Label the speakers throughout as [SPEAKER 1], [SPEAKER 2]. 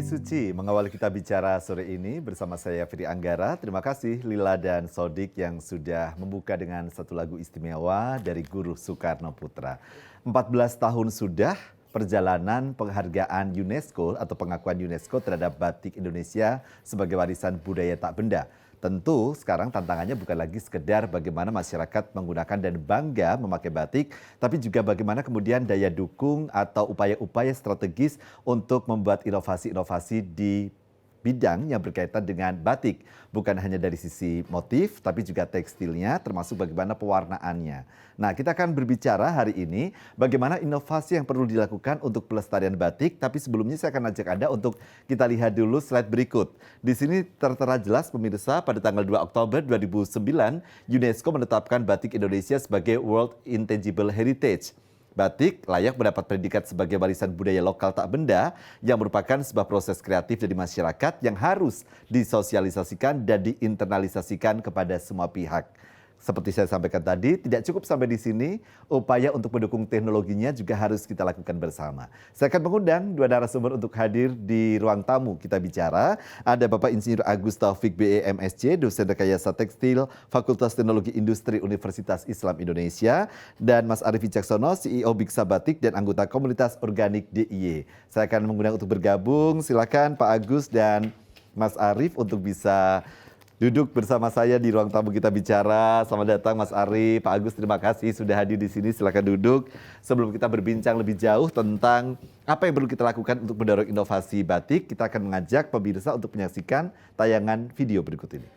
[SPEAKER 1] Damai Suci mengawali kita bicara sore ini bersama saya Firi Anggara. Terima kasih Lila dan Sodik yang sudah membuka dengan satu lagu istimewa dari Guru Soekarno Putra. 14 tahun sudah perjalanan penghargaan UNESCO atau pengakuan UNESCO terhadap batik Indonesia sebagai warisan budaya tak benda. Tentu sekarang tantangannya bukan lagi sekedar bagaimana masyarakat menggunakan dan bangga memakai batik, tapi juga bagaimana kemudian daya dukung atau upaya-upaya strategis untuk membuat inovasi-inovasi di bidang yang berkaitan dengan batik. Bukan hanya dari sisi motif, tapi juga tekstilnya, termasuk bagaimana pewarnaannya. Nah, kita akan berbicara hari ini bagaimana inovasi yang perlu dilakukan untuk pelestarian batik, tapi sebelumnya saya akan ajak Anda untuk kita lihat dulu slide berikut. Di sini tertera jelas pemirsa, pada tanggal 2 Oktober 2009, UNESCO menetapkan batik Indonesia sebagai World Intangible Heritage. Batik layak mendapat predikat sebagai warisan budaya lokal tak benda yang merupakan sebuah proses kreatif dari masyarakat yang harus disosialisasikan dan diinternalisasikan kepada semua pihak. Seperti saya sampaikan tadi, tidak cukup sampai di sini, upaya untuk mendukung teknologinya juga harus kita lakukan bersama. Saya akan mengundang dua narasumber untuk hadir di ruang tamu kita bicara. Ada Bapak Insinyur Agus Taufik BE MSc, dosen rekayasa tekstil, Fakultas Teknologi Industri Universitas Islam Indonesia, dan Mas Arief Wicaksono, CEO Biksa Batik dan anggota komunitas organik DIY. Saya akan mengundang untuk bergabung. Silakan Pak Agus dan Mas Arief untuk bisa duduk bersama saya di ruang tamu kita bicara. Selamat datang Mas Arief, Pak Agus, terima kasih sudah hadir di sini. Silakan duduk. Sebelum kita berbincang lebih jauh tentang apa yang perlu kita lakukan untuk mendorong inovasi batik, kita akan mengajak pemirsa untuk menyaksikan tayangan video berikut ini.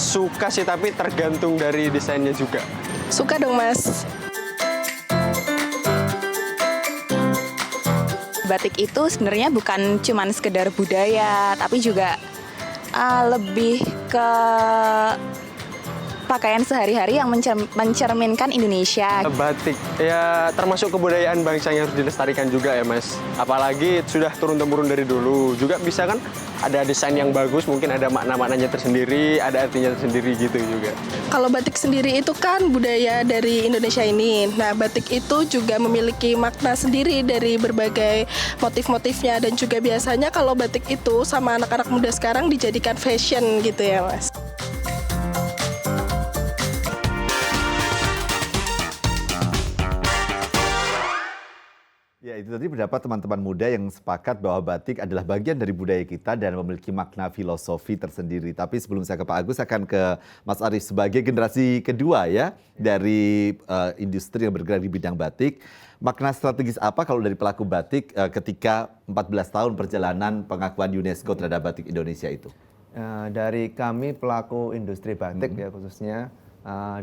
[SPEAKER 2] Suka sih, tapi tergantung dari desainnya juga.
[SPEAKER 3] Suka dong, Mas. Batik itu sebenarnya bukan cuman sekedar budaya, tapi juga lebih ke pakaian sehari-hari yang mencerminkan Indonesia.
[SPEAKER 2] Batik ya termasuk kebudayaan bangsa yang harus dilestarikan juga ya, Mas. Apalagi sudah turun-temurun dari dulu. Juga bisa kan ada desain yang bagus, mungkin ada makna-maknanya tersendiri, ada artinya tersendiri gitu juga.
[SPEAKER 4] Kalau batik sendiri itu kan budaya dari Indonesia ini. Nah, batik itu juga memiliki makna sendiri dari berbagai motif-motifnya. Dan juga biasanya kalau batik itu sama anak-anak muda sekarang dijadikan fashion gitu ya, Mas.
[SPEAKER 1] Ya, itu tadi pendapat teman-teman muda yang sepakat bahwa batik adalah bagian dari budaya kita dan memiliki makna filosofi tersendiri. Tapi sebelum saya ke Pak Agus, akan ke Mas Arief sebagai generasi kedua ya dari industri yang bergerak di bidang batik. Makna strategis apa kalau dari pelaku batik ketika 14 tahun perjalanan pengakuan UNESCO terhadap batik Indonesia itu?
[SPEAKER 5] Dari kami pelaku industri batik ya khususnya,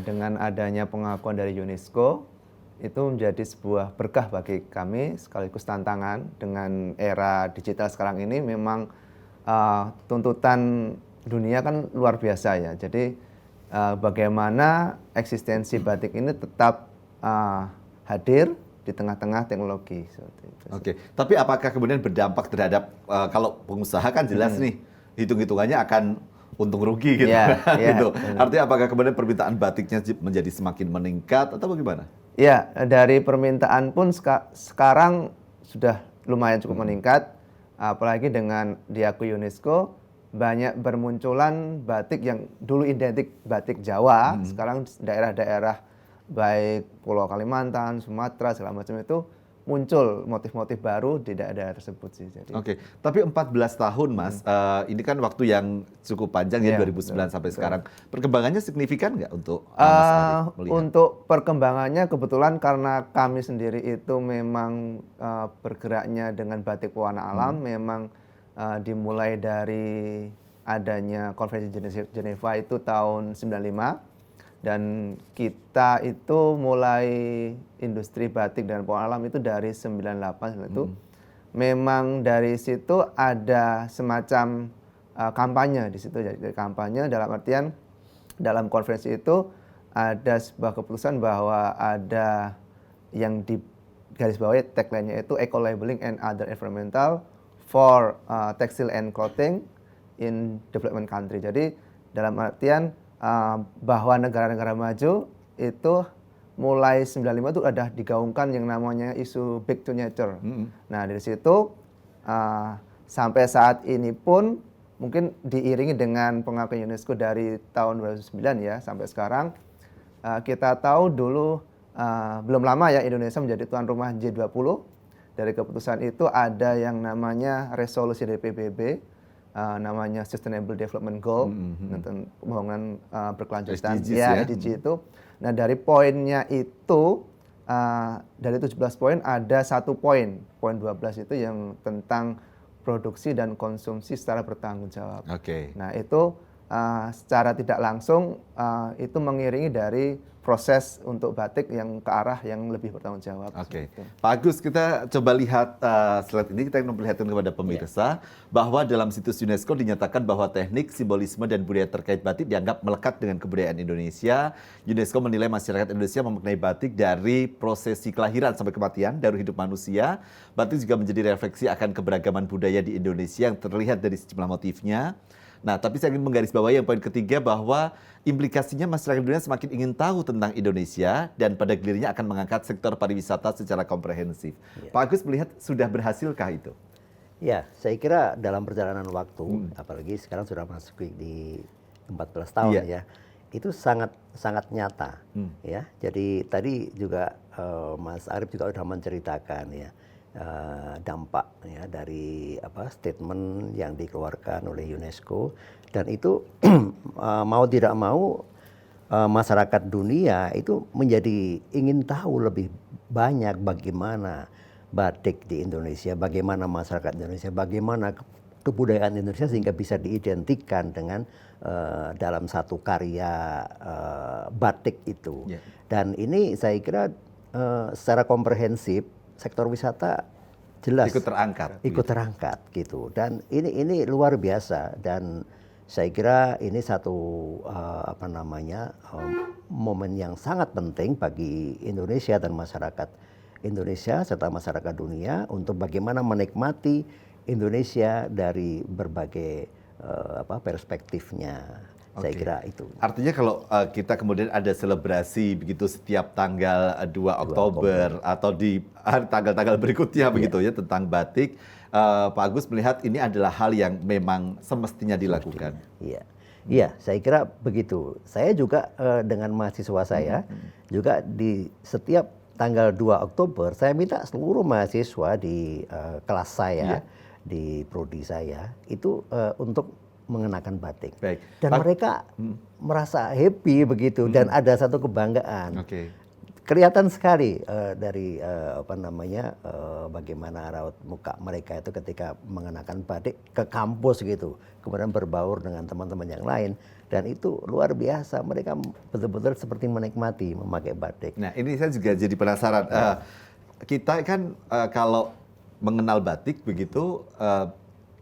[SPEAKER 5] dengan adanya pengakuan dari UNESCO, itu menjadi sebuah berkah bagi kami sekaligus tantangan. Dengan era digital sekarang ini memang tuntutan dunia kan luar biasa ya. Jadi bagaimana eksistensi batik ini tetap hadir di tengah-tengah teknologi.
[SPEAKER 1] Oke, tapi apakah kemudian berdampak terhadap kalau pengusaha kan jelas nih hitung-hitungannya akan untung rugi gitu, gitu. Artinya apakah kemudian permintaan batiknya menjadi semakin meningkat atau bagaimana?
[SPEAKER 5] Ya, dari permintaan pun sekarang sudah lumayan cukup meningkat, apalagi dengan diakui UNESCO, banyak bermunculan batik yang dulu identik batik Jawa, sekarang daerah-daerah baik Pulau Kalimantan, Sumatera, segala macam itu muncul motif-motif baru di daerah tersebut sih. Jadi.
[SPEAKER 1] Oke, tapi 14 tahun Mas, ini kan waktu yang cukup panjang ya, 2009 sampai sekarang. Perkembangannya signifikan nggak untuk Mas Arief melihat?
[SPEAKER 5] Untuk perkembangannya kebetulan karena kami sendiri itu memang bergeraknya dengan batik pewarna alam, memang dimulai dari adanya konferensi Geneva itu tahun 95. Dan kita itu mulai industri batik dan pewarna alam itu dari 98 itu. Memang dari situ ada semacam kampanye di situ. Jadi kampanye dalam artian dalam konferensi itu ada sebuah keputusan bahwa ada yang di garis bawahi tagline-nya itu eco-labeling and other environmental for textile and clothing in development country. Jadi dalam artian bahwa negara-negara maju itu mulai 95 itu ada digaungkan yang namanya isu back to nature. Nah dari situ sampai saat ini pun mungkin diiringi dengan pengakuan UNESCO dari tahun 2009 ya sampai sekarang, kita tahu dulu belum lama ya Indonesia menjadi tuan rumah G20. Dari keputusan itu ada yang namanya resolusi dari PBB, namanya Sustainable Development Goal, tentang pembangunan berkelanjutan,
[SPEAKER 1] SDGs ya.
[SPEAKER 5] SDG itu. Nah dari poinnya itu, dari 17 poin ada 1 poin, poin 12 itu yang tentang produksi dan konsumsi secara bertanggung jawab.
[SPEAKER 1] Oke.
[SPEAKER 5] Nah itu secara tidak langsung itu mengiringi dari proses untuk batik yang ke arah yang lebih bertanggung jawab.
[SPEAKER 1] Oke, Pak Agus, kita coba lihat slide ini, kita memperlihatkan kepada pemirsa bahwa dalam situs UNESCO dinyatakan bahwa teknik, simbolisme, dan budaya terkait batik dianggap melekat dengan kebudayaan Indonesia. UNESCO menilai masyarakat Indonesia memaknai batik dari prosesi kelahiran sampai kematian, dari hidup manusia. Batik juga menjadi refleksi akan keberagaman budaya di Indonesia yang terlihat dari sejumlah motifnya. Nah, tapi saya ingin menggarisbawahi yang poin ketiga bahwa implikasinya masyarakat dunia semakin ingin tahu tentang Indonesia dan pada gilirannya akan mengangkat sektor pariwisata secara komprehensif. Ya. Pak Agus melihat sudah berhasilkah itu?
[SPEAKER 6] Ya, saya kira dalam perjalanan waktu, apalagi sekarang sudah masuk di 14 tahun ya, itu sangat nyata ya. Jadi tadi juga Mas Arief juga sudah menceritakan ya. Dampak ya dari statement yang dikeluarkan oleh UNESCO, dan itu mau tidak mau masyarakat dunia itu menjadi ingin tahu lebih banyak bagaimana batik di Indonesia, bagaimana masyarakat Indonesia, bagaimana kebudayaan Indonesia sehingga bisa diidentikan dengan dalam satu karya batik itu. Dan ini saya kira secara komprehensif sektor wisata jelas ikut terangkat gitu, dan ini luar biasa, dan saya kira ini satu momen yang sangat penting bagi Indonesia dan masyarakat Indonesia serta masyarakat dunia untuk bagaimana menikmati Indonesia dari berbagai perspektifnya. Saya kira itu.
[SPEAKER 1] Artinya kalau kita kemudian ada selebrasi begitu setiap tanggal 2 Oktober atau di tanggal-tanggal berikutnya begitu ya tentang batik, Pak Agus melihat ini adalah hal yang memang semestinya dilakukan.
[SPEAKER 6] Iya, saya kira begitu. Saya juga dengan mahasiswa saya juga di setiap tanggal 2 Oktober saya minta seluruh mahasiswa di kelas saya, di prodi saya itu untuk mengenakan batik. Baik. Dan mereka merasa happy begitu, dan ada satu kebanggaan. Kelihatan sekali dari bagaimana raut muka mereka itu ketika mengenakan batik ke kampus gitu, kemudian berbaur dengan teman-teman yang lain, dan itu luar biasa. Mereka betul-betul seperti menikmati memakai batik.
[SPEAKER 1] Nah, ini saya juga jadi penasaran. Kita kan kalau mengenal batik begitu,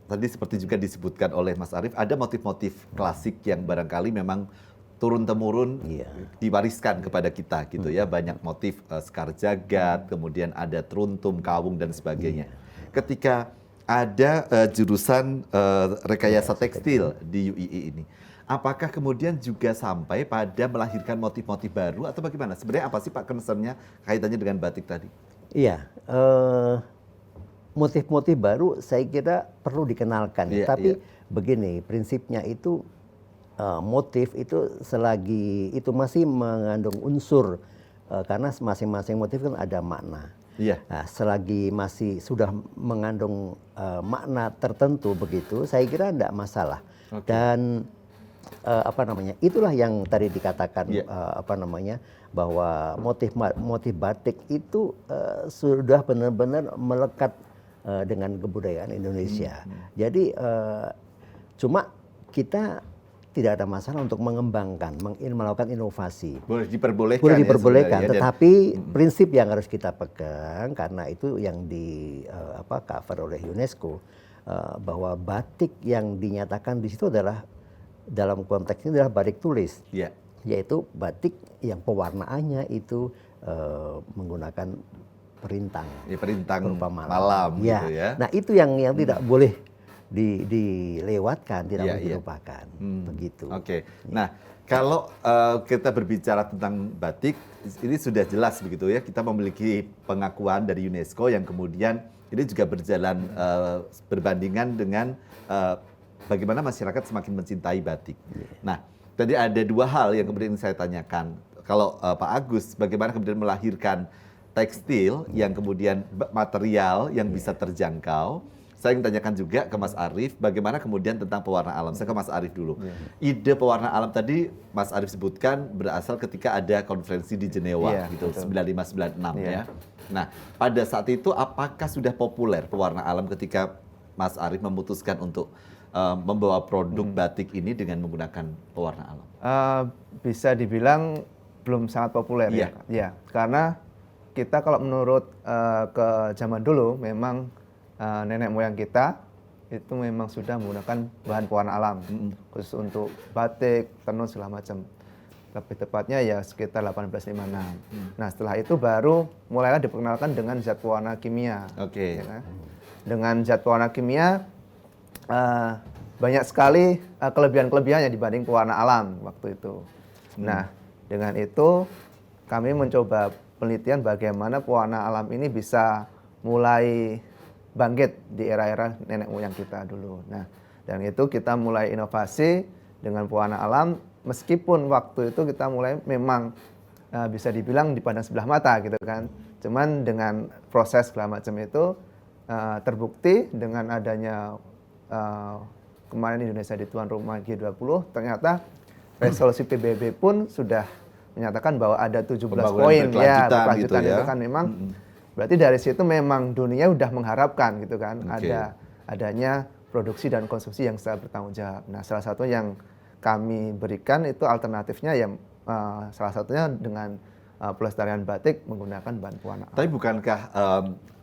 [SPEAKER 1] tadi seperti juga disebutkan oleh Mas Arief, ada motif-motif klasik yang barangkali memang turun-temurun diwariskan kepada kita gitu ya. Banyak motif sekar jagad, kemudian ada teruntum, kawung, dan sebagainya. Ketika ada jurusan rekayasa tekstil di UII ini, apakah kemudian juga sampai pada melahirkan motif-motif baru atau bagaimana? Sebenarnya apa sih Pak concernnya kaitannya dengan batik tadi?
[SPEAKER 6] Iya, motif-motif baru saya kira perlu dikenalkan. Tapi begini, prinsipnya itu motif itu selagi itu masih mengandung unsur, karena masing-masing motif kan ada makna. Nah, selagi masih sudah mengandung makna tertentu begitu, saya kira tidak masalah. Dan itulah yang tadi dikatakan bahwa motif batik itu sudah benar-benar melekat dengan kebudayaan Indonesia. Jadi cuma kita tidak ada masalah untuk mengembangkan, melakukan inovasi.
[SPEAKER 1] Boleh diperbolehkan.
[SPEAKER 6] Boleh diperbolehkan, ya, tetapi prinsip yang harus kita pegang, karena itu yang di cover oleh UNESCO, bahwa batik yang dinyatakan di situ adalah dalam konteks ini adalah batik tulis, yaitu batik yang pewarnaannya itu menggunakan perintang
[SPEAKER 1] perintang malam gitu ya.
[SPEAKER 6] Nah, itu yang tidak boleh dilewatkan, tidak
[SPEAKER 1] Iya,
[SPEAKER 6] boleh
[SPEAKER 1] iya.
[SPEAKER 6] dilupakan. Begitu.
[SPEAKER 1] Oke. Nah, kalau kita berbicara tentang batik, ini sudah jelas begitu ya. Kita memiliki pengakuan dari UNESCO yang kemudian ini juga berjalan berbandingan dengan bagaimana masyarakat semakin mencintai batik. Nah, tadi ada dua hal yang kemudian saya tanyakan. Kalau Pak Agus, bagaimana kemudian melahirkan tekstil yang kemudian material yang bisa terjangkau. Saya ingin tanyakan juga ke Mas Arief, bagaimana kemudian tentang pewarna alam. Saya ke Mas Arief dulu. Ide pewarna alam tadi Mas Arief sebutkan berasal ketika ada konferensi di Jenewa gitu, 9596 ya. Nah, pada saat itu apakah sudah populer pewarna alam ketika Mas Arief memutuskan untuk membawa produk batik ini dengan menggunakan pewarna alam?
[SPEAKER 5] Bisa dibilang belum sangat populer
[SPEAKER 1] Iya.
[SPEAKER 5] ya. Karena kita kalau menurut ke zaman dulu memang nenek moyang kita itu memang sudah menggunakan bahan pewarna alam khusus untuk batik, tenun segala macam. Lebih tepatnya ya sekitar 1856. Nah, setelah itu baru mulailah diperkenalkan dengan zat pewarna kimia.
[SPEAKER 1] Oke.
[SPEAKER 5] Ya kan? Dengan zat pewarna kimia banyak sekali kelebihan-kelebihannya dibanding pewarna alam waktu itu. Nah, dengan itu kami mencoba penelitian bagaimana pewarna alam ini bisa mulai bangkit di era-era nenek moyang kita dulu. Nah, dan itu kita mulai inovasi dengan pewarna alam, meskipun waktu itu kita mulai memang bisa dibilang dipandang sebelah mata gitu kan. Cuman dengan proses segala macam itu terbukti dengan adanya kemarin Indonesia di tuan rumah G20, ternyata resolusi PBB pun sudah menyatakan bahwa ada 17
[SPEAKER 1] Pembangunan
[SPEAKER 5] poin ya
[SPEAKER 1] berkelanjutan
[SPEAKER 5] berkelanjutan
[SPEAKER 1] gitu ya.
[SPEAKER 5] itu kan memang berarti dari situ memang dunia udah mengharapkan gitu kan
[SPEAKER 1] Oke.
[SPEAKER 5] adanya produksi dan konsumsi yang secara bertanggung jawab. Nah, salah satu yang kami berikan itu alternatifnya yang salah satunya dengan pelestarian batik menggunakan bahan pewarna alam.
[SPEAKER 1] Tapi bukankah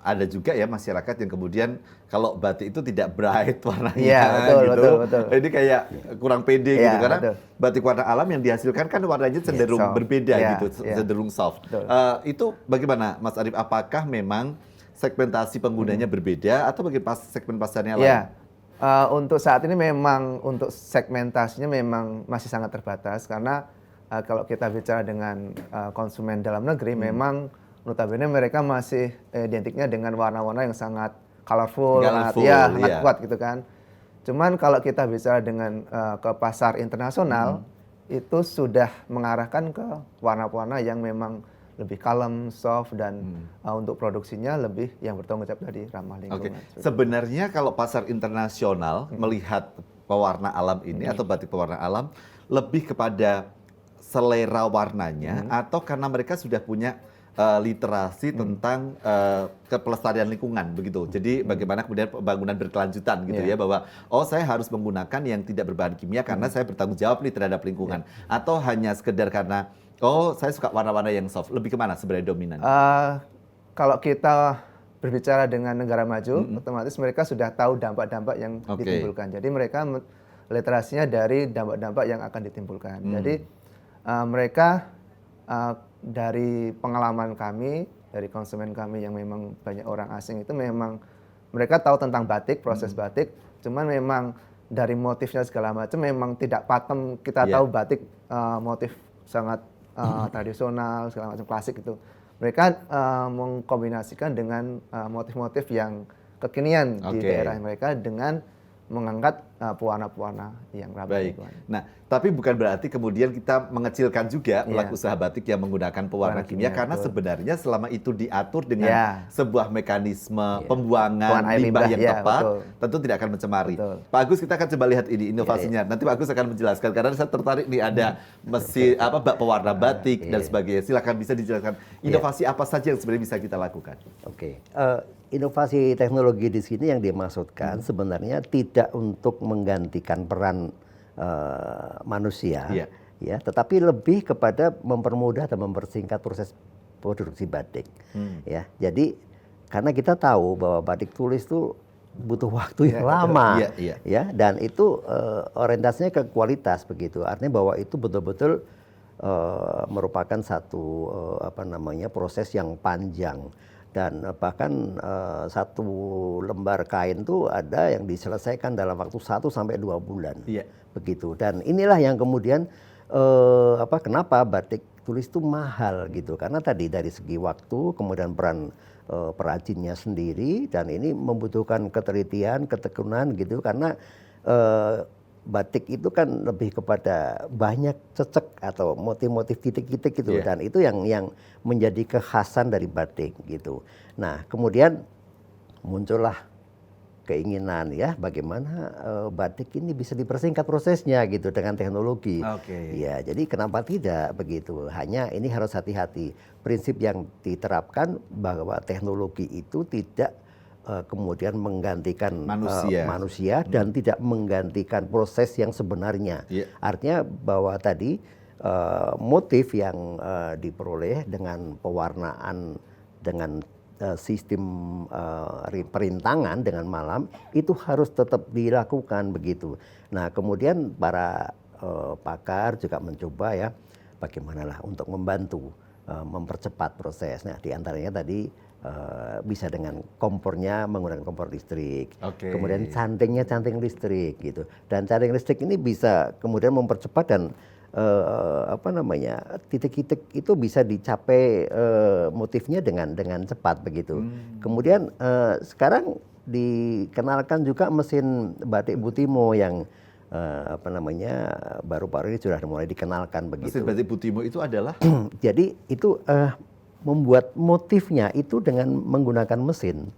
[SPEAKER 1] ada juga ya masyarakat yang kemudian kalau batik itu tidak bright warnanya
[SPEAKER 5] Iya, betul,
[SPEAKER 1] gitu.
[SPEAKER 5] betul.
[SPEAKER 1] Ini kayak kurang pede
[SPEAKER 5] Iya,
[SPEAKER 1] gitu karena
[SPEAKER 5] betul.
[SPEAKER 1] batik warna alam yang dihasilkan kan warnanya cenderung
[SPEAKER 5] soft.
[SPEAKER 1] berbeda
[SPEAKER 5] Iya,
[SPEAKER 1] gitu,
[SPEAKER 5] iya.
[SPEAKER 1] cenderung soft.
[SPEAKER 5] Betul.
[SPEAKER 1] Itu bagaimana Mas Arief? Apakah memang segmentasi penggunanya berbeda atau bagaimana segmen pasarnya lain?
[SPEAKER 5] Iya. Untuk saat ini memang untuk segmentasinya memang masih sangat terbatas karena kalau kita bicara dengan konsumen dalam negeri memang notabene mereka masih identiknya dengan warna-warna yang sangat colorful, sangat
[SPEAKER 1] iya.
[SPEAKER 5] kuat gitu kan. Cuman kalau kita bicara dengan ke pasar internasional itu sudah mengarahkan ke warna-warna yang memang lebih kalem, soft dan untuk produksinya lebih yang bertanggung jawab tadi ramah
[SPEAKER 1] Oke,
[SPEAKER 5] lingkungan.
[SPEAKER 1] sebenarnya kalau pasar internasional melihat pewarna alam ini atau batik pewarna alam lebih kepada selera warnanya atau karena mereka sudah punya literasi tentang kepelestarian lingkungan begitu. Jadi bagaimana kemudian pembangunan berkelanjutan gitu ya bahwa saya harus menggunakan yang tidak berbahan kimia karena saya bertanggung jawab nih terhadap lingkungan atau hanya sekedar karena saya suka warna-warna yang soft. Lebih kemana sebenarnya dominan?
[SPEAKER 5] Kalau kita berbicara dengan negara maju, otomatis mereka sudah tahu dampak-dampak yang ditimbulkan. Jadi mereka literasinya dari dampak-dampak yang akan ditimbulkan. Jadi mereka dari pengalaman kami, dari konsumen kami yang memang banyak orang asing itu memang mereka tahu tentang batik, proses batik, cuman memang dari motifnya segala macam memang tidak patem. Kita tahu batik motif sangat tradisional, segala macam klasik itu. Mereka mengkombinasikan dengan motif-motif yang kekinian di daerah mereka dengan mengangkat pewarna-pewarna yang ramah
[SPEAKER 1] Baik.
[SPEAKER 5] lingkungan.
[SPEAKER 1] Nah, tapi bukan berarti kemudian kita mengecilkan juga pelaku usaha batik yang menggunakan pewarna kimia karena sebenarnya selama itu diatur dengan sebuah mekanisme pembuangan limbah yang tepat, tentu tidak akan mencemari. Pak Agus, kita akan coba lihat ini inovasinya. Nanti Pak Agus akan menjelaskan karena saya tertarik nih ada mesin bak pewarna batik dan sebagainya. Silakan bisa dijelaskan inovasi apa saja yang sebenarnya bisa kita lakukan.
[SPEAKER 6] Oke. Inovasi teknologi di sini yang dimaksudkan sebenarnya tidak untuk menggantikan peran manusia, ya, tetapi lebih kepada mempermudah dan mempersingkat proses produksi batik, ya. Jadi karena kita tahu bahwa batik tulis itu butuh waktu yang lama, ya, dan itu orientasinya ke kualitas begitu. Artinya bahwa itu betul-betul merupakan satu proses yang panjang. Dan bahkan satu lembar kain tuh ada yang diselesaikan dalam waktu 1 sampai 2 bulan.
[SPEAKER 1] Iya.
[SPEAKER 6] Begitu. Dan inilah yang kemudian kenapa batik tulis itu mahal gitu. Karena tadi dari segi waktu, kemudian peran perajinnya sendiri, dan ini membutuhkan ketelitian, ketekunan gitu. Karena batik itu kan lebih kepada banyak cecek atau motif-motif titik-titik gitu.
[SPEAKER 1] Yeah.
[SPEAKER 6] Dan itu yang menjadi kekhasan dari batik gitu. Nah, kemudian muncullah keinginan ya bagaimana batik ini bisa dipersingkat prosesnya gitu dengan teknologi.
[SPEAKER 1] Oke.
[SPEAKER 6] Ya, jadi kenapa tidak begitu? Hanya ini harus hati-hati. Prinsip yang diterapkan bahwa teknologi itu tidak kemudian menggantikan manusia dan tidak menggantikan proses yang sebenarnya.
[SPEAKER 1] Yeah.
[SPEAKER 6] Artinya bahwa tadi motif yang diperoleh dengan pewarnaan dengan sistem perintangan dengan malam itu harus tetap dilakukan begitu. Nah, kemudian para pakar juga mencoba ya bagaimanalah untuk membantu mempercepat proses. Nah, diantaranya tadi bisa dengan kompornya menggunakan kompor listrik, kemudian canting listrik gitu. Dan canting listrik ini bisa kemudian mempercepat dan titik-titik itu bisa dicapai motifnya dengan cepat begitu. Kemudian sekarang dikenalkan juga mesin batik Butimo yang baru-baru ini sudah mulai dikenalkan begitu.
[SPEAKER 1] Mesin batik Butimo itu adalah
[SPEAKER 6] jadi itu membuat motifnya itu dengan menggunakan mesin,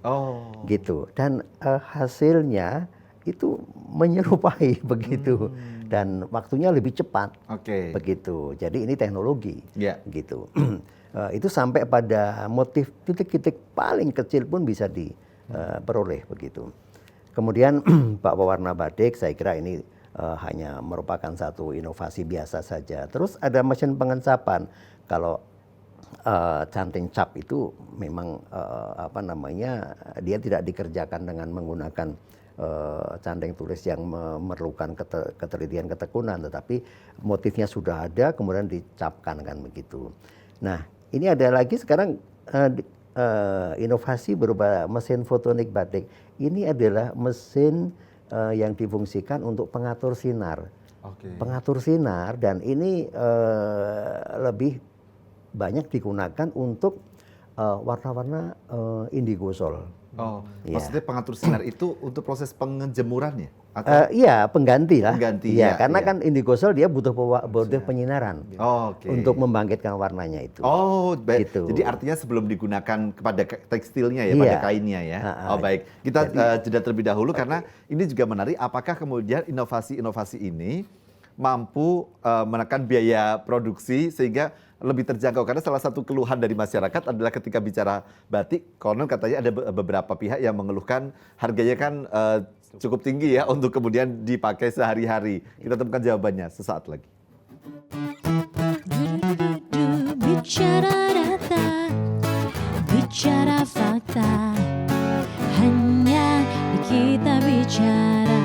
[SPEAKER 6] gitu. Dan hasilnya itu menyerupai begitu, dan waktunya lebih cepat, begitu. Jadi ini teknologi, gitu. Itu sampai pada motif titik-titik paling kecil pun bisa diperoleh begitu. Kemudian Pak pewarna batik, saya kira ini hanya merupakan satu inovasi biasa saja. Terus ada mesin pengencapan. Kalau canting cap itu memang dia tidak dikerjakan dengan menggunakan canting tulis yang memerlukan ketelitian ketekunan, tetapi motifnya sudah ada kemudian dicapkan kan begitu. Nah, ini ada lagi sekarang inovasi berupa mesin fotonik batik. Ini adalah mesin yang difungsikan untuk pengatur sinar. Pengatur sinar, dan ini lebih banyak digunakan untuk warna-warna indigo sol.
[SPEAKER 1] Maksudnya pengatur sinar itu untuk proses pengejemurannya?
[SPEAKER 6] Iya, pengganti lah.
[SPEAKER 1] Pengganti,
[SPEAKER 6] karena kan indigo sol dia butuh penyinaran untuk membangkitkan warnanya itu.
[SPEAKER 1] Baik. Gitu. Jadi artinya sebelum digunakan kepada tekstilnya ya, pada kainnya ya. Baik. Kita jeda terlebih dahulu karena ini juga menarik. Apakah kemudian inovasi-inovasi ini mampu menekan biaya produksi sehingga lebih terjangkau? Karena salah satu keluhan dari masyarakat adalah ketika bicara batik, konon katanya ada beberapa pihak yang mengeluhkan harganya kan cukup tinggi ya untuk kemudian dipakai sehari-hari. Kita temukan jawabannya sesaat lagi.
[SPEAKER 7] Bicara data, bicara fakta, hanya kita bicara,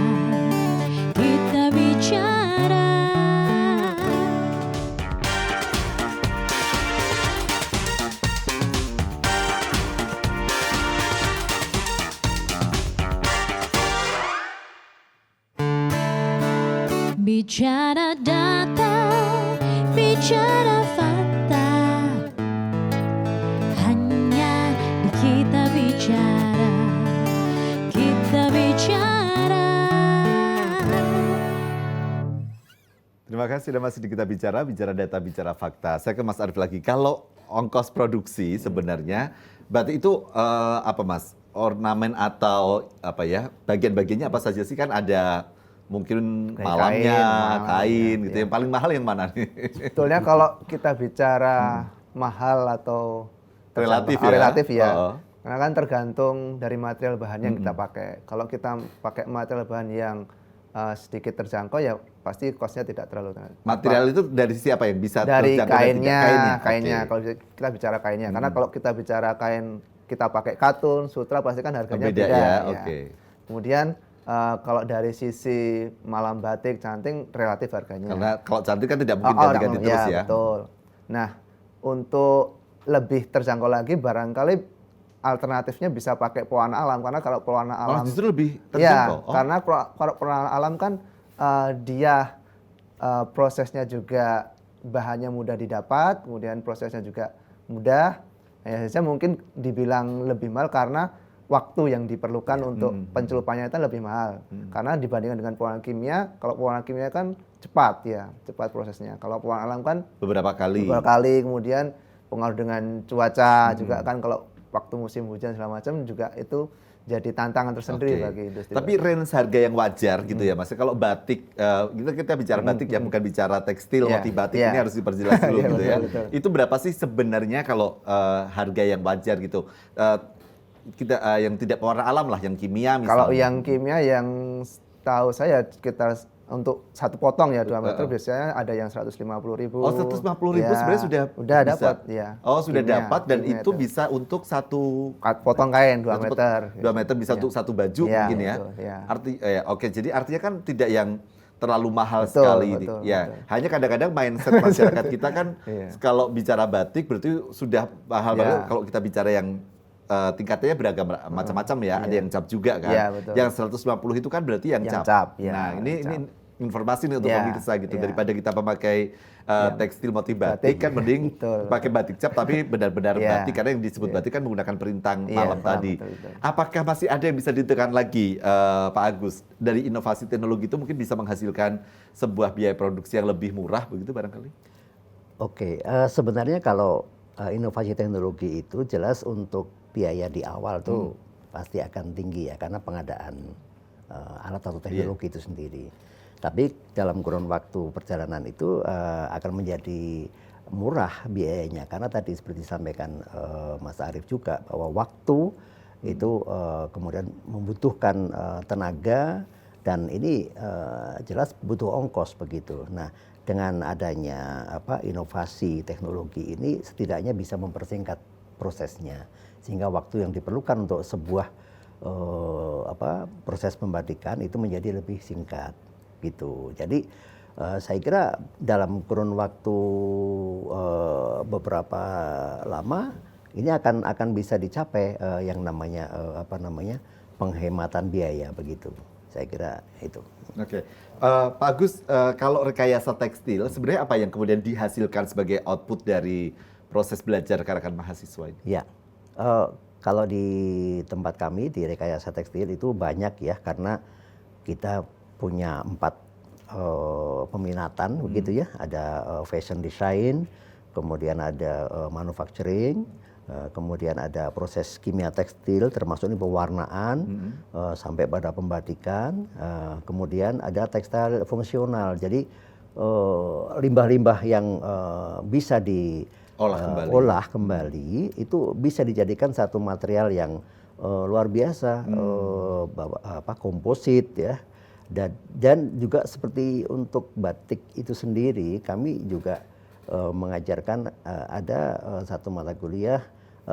[SPEAKER 7] kita bicara. Bicara data, bicara fakta, hanya kita bicara, kita bicara.
[SPEAKER 1] Terima kasih sudah masih di Kita Bicara data, bicara fakta. Saya ke Mas Arief lagi. Kalau ongkos produksi sebenarnya batik itu apa Mas? Ornamen atau apa ya? Bagian-bagiannya apa saja sih? Kan ada mungkin malamnya, kain gitu. Yang paling mahal yang mana nih?
[SPEAKER 5] Sebetulnya kalau kita bicara mahal atau
[SPEAKER 1] relatif ya.
[SPEAKER 5] Karena kan tergantung dari material bahan yang kita pakai. Kalau kita pakai material bahan yang sedikit terjangkau ya pasti cost-nya tidak terlalu tinggi.
[SPEAKER 1] Material itu dari siapa yang bisa
[SPEAKER 5] dari
[SPEAKER 1] terjangkau?
[SPEAKER 5] kainnya. Kalau kita bicara kainnya, karena kalau kita bicara kain kita pakai katun, sutra pasti kan harganya beda ya. Kemudian kalau dari sisi malam batik, canting relatif harganya.
[SPEAKER 1] Karena kalau canting kan tidak mungkin ganti-ganti terus ya.
[SPEAKER 5] Betul. Nah, untuk lebih terjangkau lagi barangkali alternatifnya bisa pakai pewarna alam, karena kalau pewarna
[SPEAKER 1] Malah
[SPEAKER 5] alam
[SPEAKER 1] justru lebih
[SPEAKER 5] ya,
[SPEAKER 1] terjangkau. Oh.
[SPEAKER 5] karena kalau pewarna alam kan dia prosesnya juga bahannya mudah didapat, kemudian prosesnya juga mudah. Ya, saja mungkin dibilang lebih mahal karena waktu yang diperlukan untuk pencelupannya itu lebih mahal. Karena dibandingkan dengan pewarna kimia, kalau pewarna kimia kan cepat ya, cepat prosesnya. Kalau pewarna alam kan
[SPEAKER 1] Beberapa kali.
[SPEAKER 5] kemudian pengaruh dengan cuaca juga kan, kalau waktu musim hujan segala macam juga itu jadi tantangan tersendiri
[SPEAKER 1] Oke.
[SPEAKER 5] bagi industri.
[SPEAKER 1] Tapi range harga yang wajar gitu ya Mas. Kalau batik, kita bicara batik ya, bukan bicara tekstil,
[SPEAKER 5] Iya,
[SPEAKER 1] motif batik
[SPEAKER 5] iya.
[SPEAKER 1] ini harus diperjelas dulu
[SPEAKER 5] Iya,
[SPEAKER 1] gitu ya.
[SPEAKER 5] betul.
[SPEAKER 1] Itu berapa sih sebenarnya kalau harga yang wajar gitu? Kita yang tidak pewarna alam lah, yang kimia misalnya.
[SPEAKER 5] Kalau yang kimia yang tahu saya sekitar untuk satu potong ya 2 meter biasanya ada yang 150.000.
[SPEAKER 1] Oh, 150.000
[SPEAKER 5] Ya,
[SPEAKER 1] sebenarnya sudah
[SPEAKER 5] udah
[SPEAKER 1] bisa.
[SPEAKER 5] dapat ya.
[SPEAKER 1] Oh, sudah
[SPEAKER 5] Kimia,
[SPEAKER 1] dapat dan
[SPEAKER 5] kimia
[SPEAKER 1] itu bisa untuk satu
[SPEAKER 5] potong kain 2
[SPEAKER 1] satu
[SPEAKER 5] meter.
[SPEAKER 1] 2 meter bisa untuk satu baju
[SPEAKER 5] Iya,
[SPEAKER 1] mungkin ya.
[SPEAKER 5] betul, iya.
[SPEAKER 1] Oke, jadi artinya kan tidak yang terlalu mahal
[SPEAKER 5] Betul,
[SPEAKER 1] sekali ini.
[SPEAKER 5] betul,
[SPEAKER 1] Ya,
[SPEAKER 5] betul.
[SPEAKER 1] hanya kadang-kadang mindset masyarakat kita kan
[SPEAKER 5] Iya.
[SPEAKER 1] kalau bicara batik berarti sudah mahal
[SPEAKER 5] Iya.
[SPEAKER 1] banget. Kalau kita bicara yang tingkatnya beragam macam-macam ya, ada yang cap juga kan.
[SPEAKER 5] Iya, betul.
[SPEAKER 1] Yang 150 itu kan berarti yang
[SPEAKER 5] Yang
[SPEAKER 1] cap.
[SPEAKER 5] cap, ya,
[SPEAKER 1] Nah, ini informasi nih untuk
[SPEAKER 5] Iya,
[SPEAKER 1] pemirsa gitu,
[SPEAKER 5] iya.
[SPEAKER 1] daripada kita memakai tekstil motif batik
[SPEAKER 5] Batik.
[SPEAKER 1] kan mending
[SPEAKER 5] Betul.
[SPEAKER 1] pakai batik cap tapi benar-benar
[SPEAKER 5] Iya.
[SPEAKER 1] batik, karena yang disebut batik kan menggunakan perintang
[SPEAKER 5] Iya,
[SPEAKER 1] malam tadi.
[SPEAKER 5] betul.
[SPEAKER 1] Apakah masih ada yang bisa ditekan lagi Pak Agus, dari inovasi teknologi itu mungkin bisa menghasilkan sebuah biaya produksi yang lebih murah begitu barangkali?
[SPEAKER 6] Oke, sebenarnya kalau inovasi teknologi itu jelas untuk biaya di awal tuh pasti akan tinggi ya, karena pengadaan alat atau teknologi itu sendiri. Tapi dalam kurun waktu perjalanan itu akan menjadi murah biayanya, karena tadi seperti disampaikan Mas Arief juga bahwa waktu itu kemudian membutuhkan tenaga, dan ini jelas butuh ongkos begitu. Nah, dengan adanya inovasi teknologi ini setidaknya bisa mempersingkat prosesnya, sehingga waktu yang diperlukan untuk sebuah proses pembatikan itu menjadi lebih singkat gitu. Jadi saya kira dalam kurun waktu beberapa lama ini akan bisa dicapai yang namanya penghematan biaya begitu. Saya kira itu.
[SPEAKER 1] Oke, Pak Agus, kalau rekayasa tekstil sebenarnya apa yang kemudian dihasilkan sebagai output dari proses belajar karakter mahasiswa ini?
[SPEAKER 6] Ya, kalau di tempat kami di rekayasa tekstil itu banyak ya, karena kita punya 4 peminatan begitu ya. Ada fashion design, kemudian ada manufacturing, kemudian ada proses kimia tekstil termasuk ini pewarnaan sampai pada pembatikan, kemudian ada tekstil fungsional. Jadi limbah-limbah yang bisa diolah kembali itu bisa dijadikan satu material yang luar biasa, komposit ya. Dan juga seperti untuk batik itu sendiri, kami juga mengajarkan ada satu mata kuliah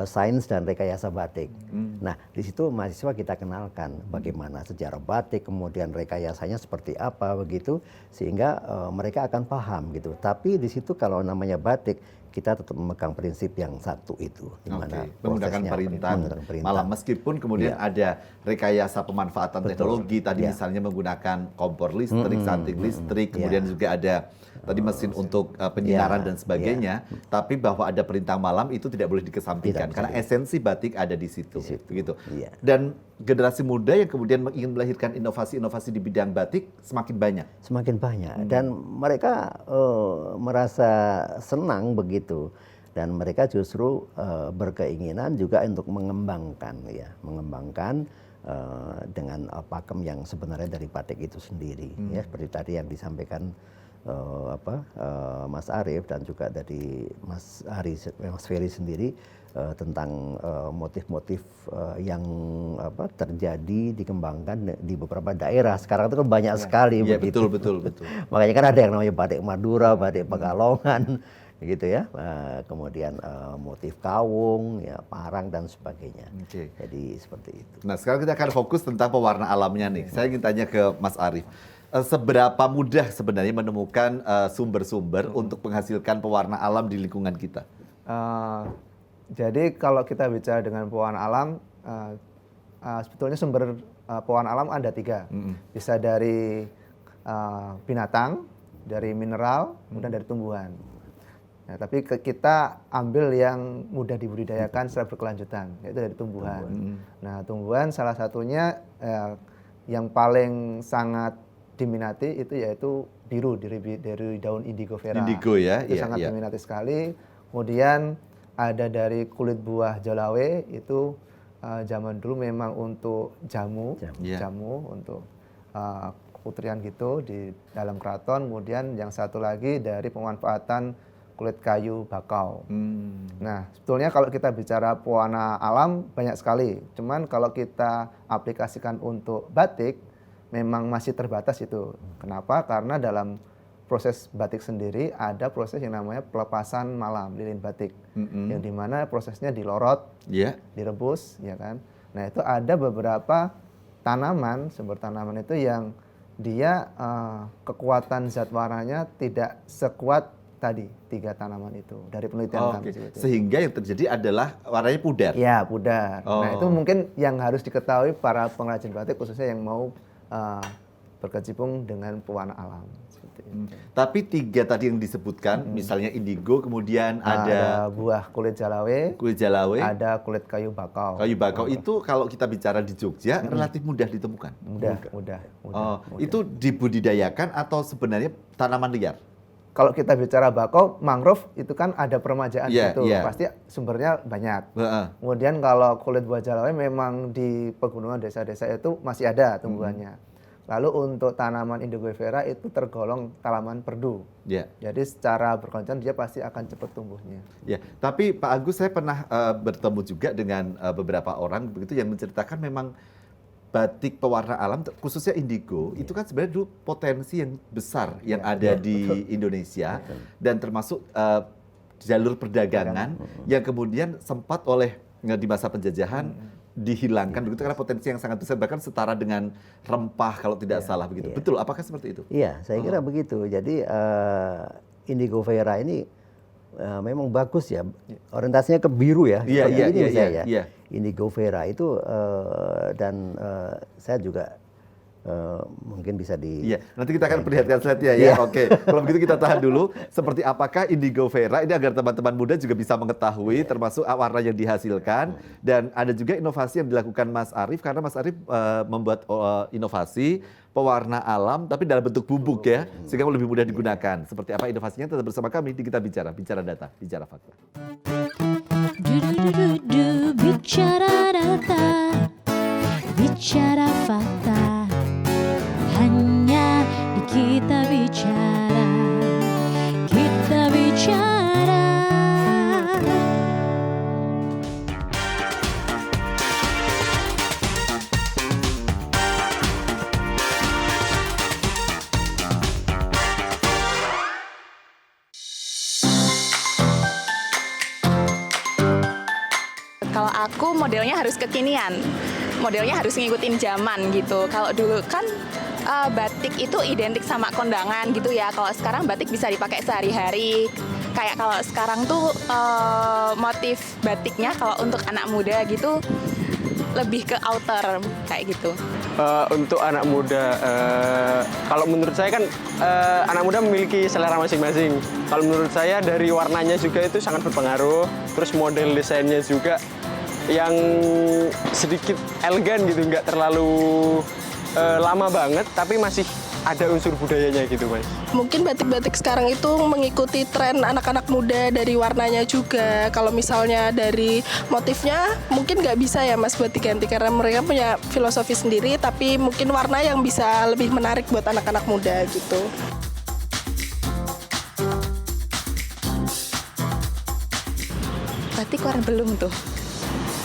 [SPEAKER 6] sains dan rekayasa batik. Nah, di situ mahasiswa kita kenalkan bagaimana sejarah batik, kemudian rekayasanya seperti apa begitu, sehingga mereka akan paham gitu. Tapi di situ kalau namanya batik, kita tetap memegang prinsip yang satu itu, di mana
[SPEAKER 1] menggunakan perintah malam, meskipun kemudian ada rekayasa pemanfaatan teknologi tadi, misalnya menggunakan kompor listrik, sating listrik, kemudian juga ada tadi mesin untuk penyinaran dan sebagainya, tapi bahwa ada perintah malam itu tidak boleh dikesampingkan karena esensi batik ada di situ, begitu. Dan generasi muda yang kemudian ingin melahirkan inovasi-inovasi di bidang batik semakin banyak.
[SPEAKER 6] Semakin banyak, dan mereka merasa senang begitu, dan mereka justru berkeinginan juga untuk mengembangkan dengan pakem yang sebenarnya dari batik itu sendiri, ya seperti tadi yang disampaikan Mas Arief dan juga dari Mas Ferry sendiri tentang motif-motif yang terjadi dikembangkan di beberapa daerah. Sekarang itu kan banyak sekali begitu.
[SPEAKER 1] Betul.
[SPEAKER 6] Makanya kan ada yang namanya batik Madura, batik Pekalongan, gitu ya. Kemudian motif kawung, ya parang dan sebagainya. Jadi seperti itu.
[SPEAKER 1] Nah, sekarang kita akan fokus tentang pewarna alamnya nih. Saya ingin tanya ke Mas Arief. Seberapa mudah sebenarnya menemukan sumber-sumber untuk menghasilkan pewarna alam di lingkungan kita?
[SPEAKER 5] Jadi kalau kita bicara dengan pewarna alam, sebetulnya sumber pewarna alam ada 3. Bisa dari binatang, dari mineral, kemudian dari tumbuhan. Nah, tapi kita ambil yang mudah dibudidayakan secara berkelanjutan, yaitu dari tumbuhan. Nah, tumbuhan salah satunya yang paling sangat diminati itu yaitu biru dari daun indigo vera.
[SPEAKER 1] Indigo ya,
[SPEAKER 5] Itu sangat diminati sekali. Kemudian ada dari kulit buah jalawe, itu zaman dulu memang untuk jamu untuk putrian gitu di dalam keraton. Kemudian yang satu lagi dari pemanfaatan kulit kayu bakau. Nah, sebetulnya kalau kita bicara pewarna alam banyak sekali. Cuman kalau kita aplikasikan untuk batik memang masih terbatas itu. Kenapa? Karena dalam proses batik sendiri ada proses yang namanya pelepasan malam lilin batik, yang dimana prosesnya dilorot, direbus, ya kan. Nah, itu ada beberapa tanaman, sumber tanaman itu yang dia kekuatan zat warnanya tidak sekuat tadi 3 tanaman itu dari penelitian kami.
[SPEAKER 1] Sehingga yang terjadi adalah warnanya pudar.
[SPEAKER 5] Ya, pudar. Nah, itu mungkin yang harus diketahui para pengrajin batik, khususnya yang mau berkecimpung dengan pewarna alam.
[SPEAKER 1] Tapi 3 tadi yang disebutkan, misalnya indigo, kemudian ada
[SPEAKER 5] buah kulit jalawe, ada kulit kayu bakau.
[SPEAKER 1] Kayu bakau itu kalau kita bicara di Jogja relatif mudah ditemukan.
[SPEAKER 5] Mudah.
[SPEAKER 1] Itu dibudidayakan atau sebenarnya tanaman liar?
[SPEAKER 5] Kalau kita bicara bakau, mangrove itu kan ada peremajaan pasti sumbernya banyak. Kemudian kalau kulit buah jalawe memang di pegunungan desa-desa itu masih ada tumbuhannya. Lalu untuk tanaman indigo vera itu tergolong tanaman perdu. Jadi secara berkelanjutan dia pasti akan cepat tumbuhnya.
[SPEAKER 1] Tapi Pak Agus, saya pernah bertemu juga dengan beberapa orang begitu yang menceritakan memang batik pewarna alam, khususnya indigo, itu kan sebenarnya dulu potensi yang besar yang ada di Indonesia, dan termasuk jalur perdagangan yang kemudian sempat oleh di masa penjajahan dihilangkan begitu karena potensi yang sangat besar, bahkan setara dengan rempah kalau tidak salah begitu. Betul, apakah seperti itu?
[SPEAKER 6] Iya, saya kira begitu. Jadi indigo vera ini memang bagus ya, orientasinya ke biru ya. Indigo vera itu dan saya juga mungkin bisa
[SPEAKER 1] nanti kita akan perlihatkan slide-nya ya. Oke. Kalau begitu kita tahan dulu. Seperti apakah indigo vera ini agar teman-teman muda juga bisa mengetahui termasuk warna yang dihasilkan, dan ada juga inovasi yang dilakukan Mas Arief karena Mas Arief membuat inovasi pewarna alam tapi dalam bentuk bubuk ya, sehingga lebih mudah digunakan. Seperti apa inovasinya? Tetap bersama kami di Kita Bicara Data, Bicara Fakta.
[SPEAKER 7] Bicara data, bicara fakta, hanya di Kita Bicara, Kita Bicara.
[SPEAKER 3] Kalau aku modelnya harus kekinian, modelnya harus ngikutin zaman gitu. Kalau dulu kan batik itu identik sama kondangan gitu ya. Kalau sekarang batik bisa dipakai sehari-hari. Kayak kalau sekarang tuh motif batiknya kalau untuk anak muda gitu lebih ke outer kayak gitu.
[SPEAKER 2] Untuk anak muda, kalau menurut saya kan anak muda memiliki selera masing-masing. Kalau menurut saya dari warnanya juga itu sangat berpengaruh. Terus model desainnya juga yang sedikit elegan gitu, nggak terlalu lama banget, tapi masih ada unsur budayanya gitu, Mas.
[SPEAKER 4] Mungkin batik-batik sekarang itu mengikuti tren anak-anak muda dari warnanya juga. Kalau misalnya dari motifnya mungkin nggak bisa ya Mas buat diganti karena mereka punya filosofi sendiri, tapi mungkin warna yang bisa lebih menarik buat anak-anak muda gitu.
[SPEAKER 3] Batik warna belum tuh.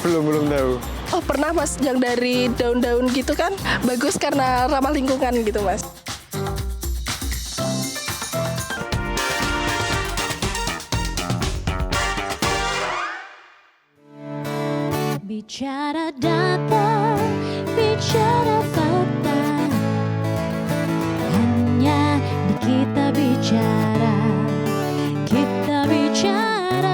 [SPEAKER 2] Belum tahu.
[SPEAKER 4] Oh pernah Mas, yang dari daun-daun gitu kan bagus karena ramah lingkungan gitu Mas.
[SPEAKER 7] Bicara data, bicara fakta, hanya di Kita Bicara, Kita Bicara.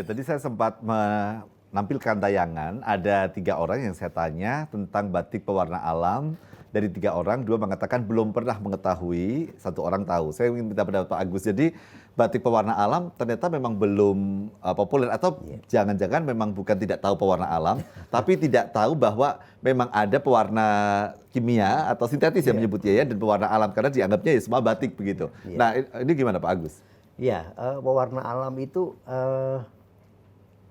[SPEAKER 1] tadi saya sempat menampilkan tayangan, ada 3 orang yang saya tanya tentang batik pewarna alam. Dari 3 orang, 2 mengatakan belum pernah mengetahui, 1 orang tahu. Saya ingin minta pendapat Pak Agus. Jadi batik pewarna alam ternyata memang belum populer, atau jangan-jangan memang bukan tidak tahu pewarna alam, tapi tidak tahu bahwa memang ada pewarna kimia atau sintetis yang menyebutnya ya, dan pewarna alam, karena dianggapnya ya semua batik begitu. Nah ini gimana Pak Agus?
[SPEAKER 6] Ya, pewarna alam itu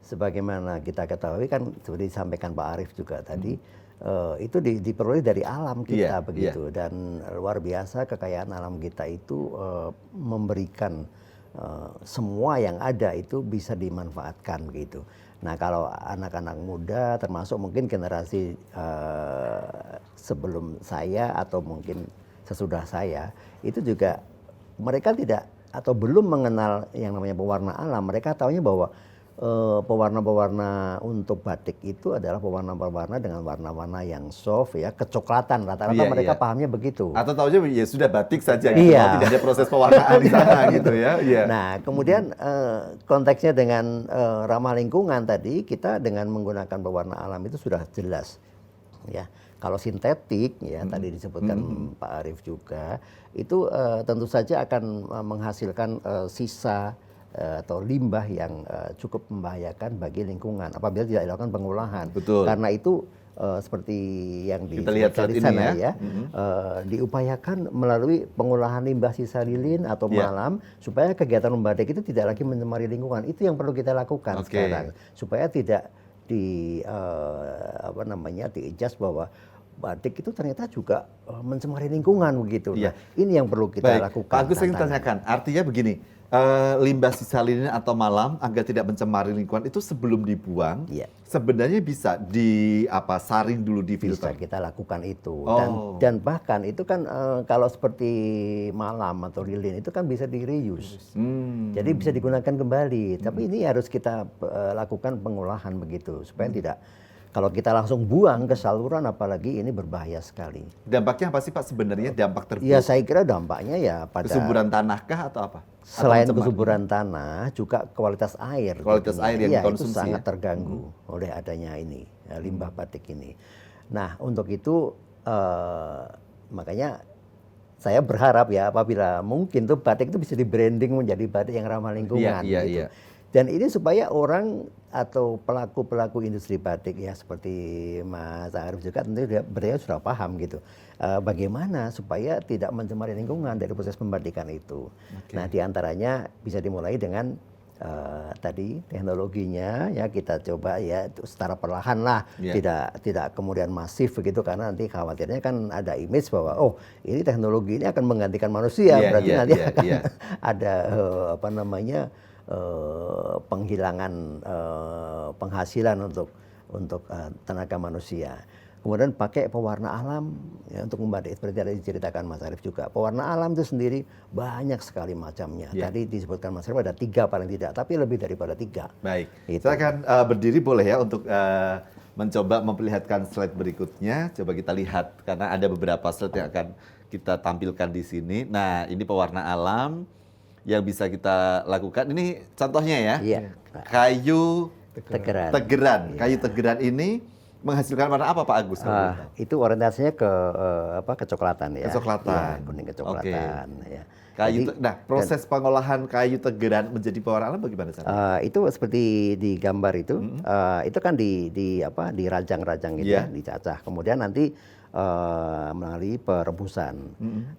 [SPEAKER 6] sebagaimana kita ketahui kan seperti disampaikan Pak Arief juga tadi, itu diperoleh dari alam kita begitu, dan luar biasa kekayaan alam kita itu memberikan semua yang ada itu bisa dimanfaatkan begitu. Nah kalau anak-anak muda termasuk mungkin generasi sebelum saya atau mungkin sesudah saya itu juga mereka tidak atau belum mengenal yang namanya pewarna alam. Mereka taunya bahwa pewarna-pewarna untuk batik itu adalah pewarna-pewarna dengan warna-warna yang soft ya, kecoklatan, rata-rata mereka pahamnya begitu.
[SPEAKER 1] Atau taunya ya sudah batik saja gitu, tidak ada proses pewarnaan di sana gitu ya.
[SPEAKER 6] Nah kemudian konteksnya dengan ramah lingkungan tadi, kita dengan menggunakan pewarna alam itu sudah jelas ya. Kalau sintetik ya tadi disebutkan Pak Arief juga, itu tentu saja akan menghasilkan sisa atau limbah yang cukup membahayakan bagi lingkungan apabila tidak dilakukan pengolahan.
[SPEAKER 1] Betul.
[SPEAKER 6] Karena itu seperti yang
[SPEAKER 1] kita lihat saat
[SPEAKER 6] di sana ya, diupayakan melalui pengolahan limbah sisa lilin atau malam supaya kegiatan membatik itu tidak lagi mencemari lingkungan. Itu yang perlu kita lakukan sekarang supaya tidak di-adjust bahwa batik itu ternyata juga mencemari lingkungan begitu. Nah, ini yang perlu kita lakukan.
[SPEAKER 1] Pak Agus, saya ingin tanyakan, artinya begini, limbah sisa lilin atau malam agar tidak mencemari lingkungan itu sebelum dibuang, sebenarnya bisa saring dulu di filter.
[SPEAKER 6] Bisa kita lakukan itu. Dan bahkan itu kan kalau seperti malam atau lilin itu kan bisa di-reuse. Jadi bisa digunakan kembali. Tapi ini harus kita lakukan pengolahan begitu supaya tidak, kalau kita langsung buang ke saluran apalagi ini berbahaya sekali.
[SPEAKER 1] Dampaknya apa sih Pak sebenarnya, dampak terburuk?
[SPEAKER 6] Ya saya kira dampaknya ya pada
[SPEAKER 1] kesuburan tanah kah atau apa?
[SPEAKER 6] Selain kesuburan tanah juga kualitas air.
[SPEAKER 1] Kualitas air yang dikonsumsi
[SPEAKER 6] itu sangat terganggu oleh adanya ini limbah batik ini. Nah untuk itu makanya saya berharap ya apabila mungkin tuh batik itu bisa di-branding menjadi batik yang ramah lingkungan gitu. Dan ini supaya orang atau pelaku-pelaku industri batik ya seperti Mas Arief juga tentu beliau sudah paham gitu. Bagaimana supaya tidak mencemari lingkungan dari proses pembatikan itu. Nah diantaranya bisa dimulai dengan tadi teknologinya ya kita coba ya secara perlahan lah, tidak kemudian masif begitu, karena nanti khawatirnya kan ada image bahwa oh ini teknologi ini akan menggantikan manusia, berarti nanti akan ada penghilangan penghasilan untuk tenaga manusia. Kemudian pakai pewarna alam ya, untuk membatik seperti yang diceritakan Mas Arief juga. Pewarna alam itu sendiri banyak sekali macamnya. Tadi disebutkan Mas Arief ada 3 paling tidak, tapi lebih daripada 3.
[SPEAKER 1] Baik,
[SPEAKER 6] gitu.
[SPEAKER 1] Saya akan berdiri boleh ya untuk mencoba memperlihatkan slide berikutnya. Coba kita lihat karena ada beberapa slide yang akan kita tampilkan di sini. Nah ini pewarna alam yang bisa kita lakukan. Ini contohnya ya, kayu tegeran. Kayu tegeran ini menghasilkan warna apa Pak Agus?
[SPEAKER 6] Itu orientasinya ke kecoklatan ya.
[SPEAKER 1] Kecoklatan.
[SPEAKER 6] Ya, kuning kecoklatan. Ya.
[SPEAKER 1] Proses pengolahan kayu tegeran menjadi pewarna alam bagaimana caranya?
[SPEAKER 6] Itu seperti di gambar itu, itu kan dirajang-rajang gitu ya, dicacah. Kemudian nanti melalui perebusan.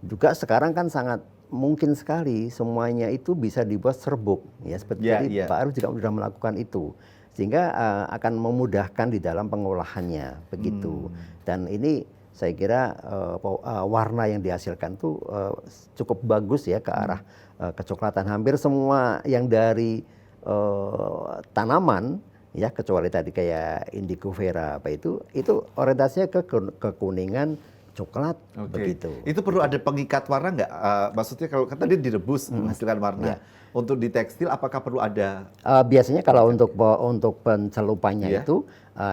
[SPEAKER 6] Juga sekarang kan sangat mungkin sekali semuanya itu bisa dibuat serbuk ya, seperti Pak Arief juga sudah melakukan itu, sehingga akan memudahkan di dalam pengolahannya begitu. Dan ini saya kira warna yang dihasilkan tuh cukup bagus ya ke arah kecoklatan. Hampir semua yang dari tanaman ya, kecuali tadi kayak indigo vera itu orientasinya ke kekuningan coklat begitu.
[SPEAKER 1] Itu perlu ada pengikat warna nggak? Maksudnya kalau kan tadi direbus menghasilkan warna. Untuk di tekstil apakah perlu ada?
[SPEAKER 6] Biasanya kalau untuk pencelupannya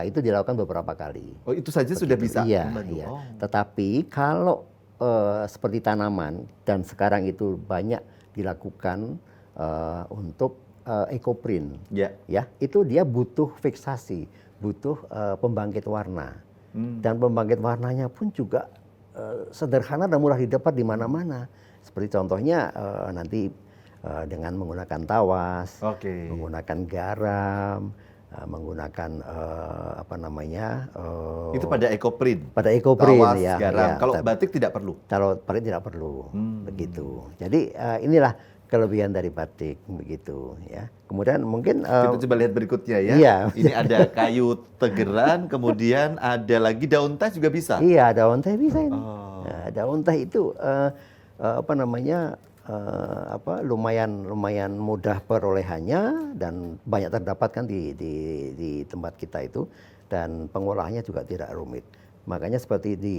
[SPEAKER 6] itu dilakukan beberapa kali.
[SPEAKER 1] Oh itu saja begitu. Sudah bisa?
[SPEAKER 6] Iya. Tetapi kalau seperti tanaman dan sekarang itu banyak dilakukan untuk ekoprint,
[SPEAKER 1] Ya.
[SPEAKER 6] ya itu dia butuh fiksasi, butuh pembangkit warna, dan pembangkit warnanya pun juga sederhana dan mudah didapat di mana-mana. Seperti contohnya nanti dengan menggunakan tawas,
[SPEAKER 1] Oke.
[SPEAKER 6] menggunakan garam, menggunakan apa namanya?
[SPEAKER 1] Itu pada ekoprint.
[SPEAKER 6] pada ekoprint
[SPEAKER 1] Tawas,
[SPEAKER 6] ya.
[SPEAKER 1] garam.
[SPEAKER 6] ya,
[SPEAKER 1] Kalau
[SPEAKER 6] tapi-
[SPEAKER 1] batik tidak perlu.
[SPEAKER 6] Kalau batik tidak perlu, begitu. Jadi inilah kelebihan dari batik, begitu ya. Kemudian mungkin
[SPEAKER 1] Kita coba lihat berikutnya ya.
[SPEAKER 6] iya.
[SPEAKER 1] Ini ada kayu tegeran, kemudian ada lagi daun teh juga bisa.
[SPEAKER 6] iya daun teh bisa ini.
[SPEAKER 1] Oh.
[SPEAKER 6] Nah, daun teh itu apa namanya? Lumayan mudah perolehannya dan banyak terdapat kan di tempat kita itu, dan pengolahannya juga tidak rumit. Makanya seperti di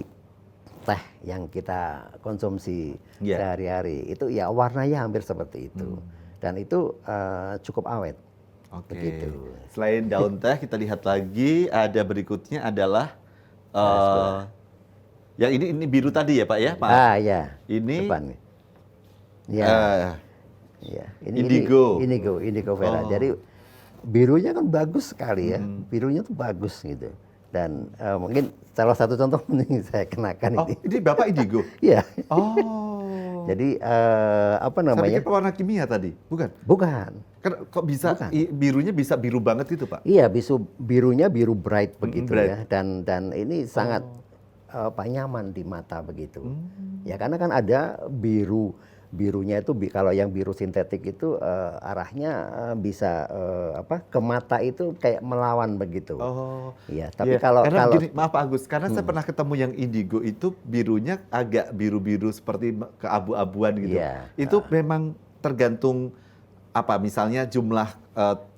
[SPEAKER 6] teh yang kita konsumsi
[SPEAKER 1] Iya.
[SPEAKER 6] sehari-hari itu ya warnanya hampir seperti itu, dan itu cukup awet.
[SPEAKER 1] Oke.
[SPEAKER 6] Begitu.
[SPEAKER 1] Selain daun teh, kita lihat lagi ada berikutnya adalah yang ini biru tadi ya Pak ya, Pak.
[SPEAKER 6] Ya.
[SPEAKER 1] Ini
[SPEAKER 6] Depan nih. Ya. Ya, indigo vera.
[SPEAKER 1] Oh.
[SPEAKER 6] Jadi birunya kan bagus sekali ya, birunya tuh bagus gitu. Dan mungkin salah satu contoh yang saya kenakan
[SPEAKER 1] Oh,
[SPEAKER 6] ini.
[SPEAKER 1] ini Bapak indigo.
[SPEAKER 6] Iya.
[SPEAKER 1] Oh.
[SPEAKER 6] Jadi apa
[SPEAKER 1] Saya
[SPEAKER 6] namanya?
[SPEAKER 1] pikir pewarna kimia tadi, bukan?
[SPEAKER 6] Bukan.
[SPEAKER 1] Kok bisa
[SPEAKER 6] Bukan.
[SPEAKER 1] birunya bisa biru banget gitu, Pak?
[SPEAKER 6] Iya, birunya biru bright begitu
[SPEAKER 1] bright.
[SPEAKER 6] ya. Dan ini sangat nyaman di mata begitu. Ya karena kan ada birunya itu kalau yang biru sintetik itu arahnya bisa ke mata itu kayak melawan begitu.
[SPEAKER 1] Oh.
[SPEAKER 6] Iya, tapi
[SPEAKER 1] Iya,
[SPEAKER 6] kalau
[SPEAKER 1] karena begini, maaf Pak Agus, karena saya pernah ketemu yang indigo itu birunya agak biru-biru seperti keabu-abuan gitu.
[SPEAKER 6] Iya.
[SPEAKER 1] Itu memang tergantung apa misalnya jumlah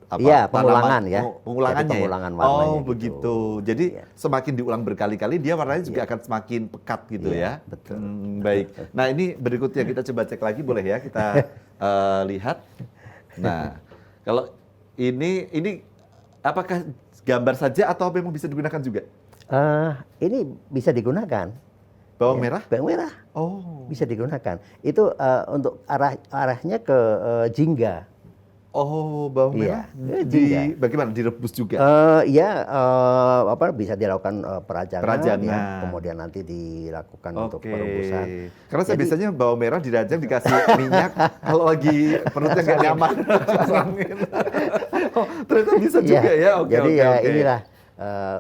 [SPEAKER 6] Iya,
[SPEAKER 1] tanaman-
[SPEAKER 6] pengulangan ya.
[SPEAKER 1] Pengulangannya
[SPEAKER 6] Jadi
[SPEAKER 1] ya?
[SPEAKER 6] pengulangan warnanya
[SPEAKER 1] Oh,
[SPEAKER 6] gitu.
[SPEAKER 1] begitu. Jadi
[SPEAKER 6] Iya.
[SPEAKER 1] semakin diulang berkali-kali dia warnanya juga akan semakin pekat gitu
[SPEAKER 6] Iya,
[SPEAKER 1] ya.
[SPEAKER 6] betul.
[SPEAKER 1] Baik. Nah, ini berikutnya kita coba cek lagi boleh ya kita lihat. Nah, kalau ini apakah gambar saja atau memang bisa digunakan juga?
[SPEAKER 6] Ini bisa digunakan.
[SPEAKER 1] Bawang
[SPEAKER 6] Ya,
[SPEAKER 1] merah?
[SPEAKER 6] Bawang merah
[SPEAKER 1] Oh.
[SPEAKER 6] bisa digunakan. Itu untuk arahnya ke jingga.
[SPEAKER 1] Oh, bawang
[SPEAKER 6] Iya,
[SPEAKER 1] merah.
[SPEAKER 6] jingga.
[SPEAKER 1] Bagaimana direbus juga?
[SPEAKER 6] Bisa dilakukan perajangan,
[SPEAKER 1] Perajangan.
[SPEAKER 6] ya, kemudian nanti dilakukan untuk perebusan.
[SPEAKER 1] Karena saya
[SPEAKER 6] Jadi-
[SPEAKER 1] biasanya bawang merah dirajang dikasih minyak kalau lagi perutnya nggak nyaman. Oh, ternyata bisa juga ya. Oke,
[SPEAKER 6] Jadi
[SPEAKER 1] oke,
[SPEAKER 6] ya
[SPEAKER 1] oke.
[SPEAKER 6] inilah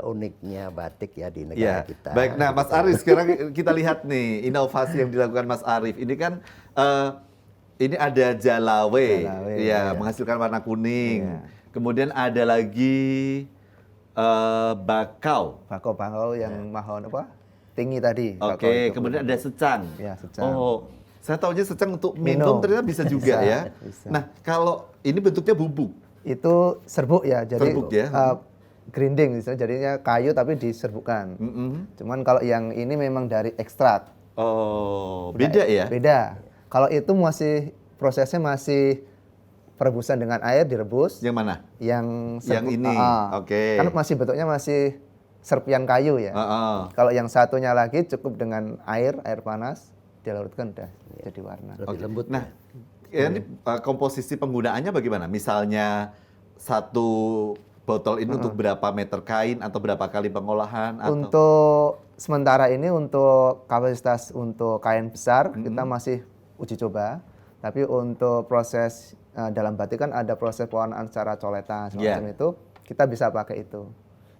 [SPEAKER 6] uniknya batik ya di negara
[SPEAKER 1] Iya.
[SPEAKER 6] kita.
[SPEAKER 1] Baik, nah Mas Arif sekarang kita lihat nih inovasi yang dilakukan Mas Arif. Ini kan ini ada jalawe,
[SPEAKER 5] Jalawe,
[SPEAKER 1] ya,
[SPEAKER 5] iya.
[SPEAKER 1] menghasilkan warna kuning.
[SPEAKER 5] Iya.
[SPEAKER 1] Kemudian ada lagi bakau.
[SPEAKER 5] Bako-bako yang mahon apa? Tinggi tadi. bako
[SPEAKER 1] Oke,
[SPEAKER 5] itu.
[SPEAKER 1] kemudian ada secang.
[SPEAKER 5] Ya, secang.
[SPEAKER 1] Oh, saya taunya secang untuk minum
[SPEAKER 5] Minum.
[SPEAKER 1] ternyata bisa juga
[SPEAKER 5] Bisa,
[SPEAKER 1] ya.
[SPEAKER 5] bisa.
[SPEAKER 1] Nah, kalau ini bentuknya bubuk.
[SPEAKER 5] Itu serbuk ya. Jadi
[SPEAKER 1] Serbuk ya.
[SPEAKER 5] grinding misalnya jadinya kayu tapi diserbukkan.
[SPEAKER 1] Mm-mm.
[SPEAKER 5] Cuman kalau yang ini memang dari ekstrak.
[SPEAKER 1] Oh, beda ya?
[SPEAKER 5] Beda. Kalau itu prosesnya masih perebusan dengan air direbus.
[SPEAKER 1] Yang mana?
[SPEAKER 5] Yang
[SPEAKER 1] ini, oke.
[SPEAKER 5] Kan masih bentuknya masih serpian kayu ya.
[SPEAKER 1] Heeh.
[SPEAKER 5] Kalau yang satunya lagi cukup dengan air panas dilarutkan udah jadi warna.
[SPEAKER 6] Lebih lembut.
[SPEAKER 1] Nah, ini komposisi penggunaannya bagaimana? Misalnya satu botol ini untuk berapa meter kain atau berapa kali pengolahan? Atau?
[SPEAKER 5] Untuk sementara ini untuk kapasitas untuk kain besar kita masih uji coba. Tapi untuk proses dalam batik kan ada proses pewarnaan secara coletan semacam itu, kita bisa pakai itu.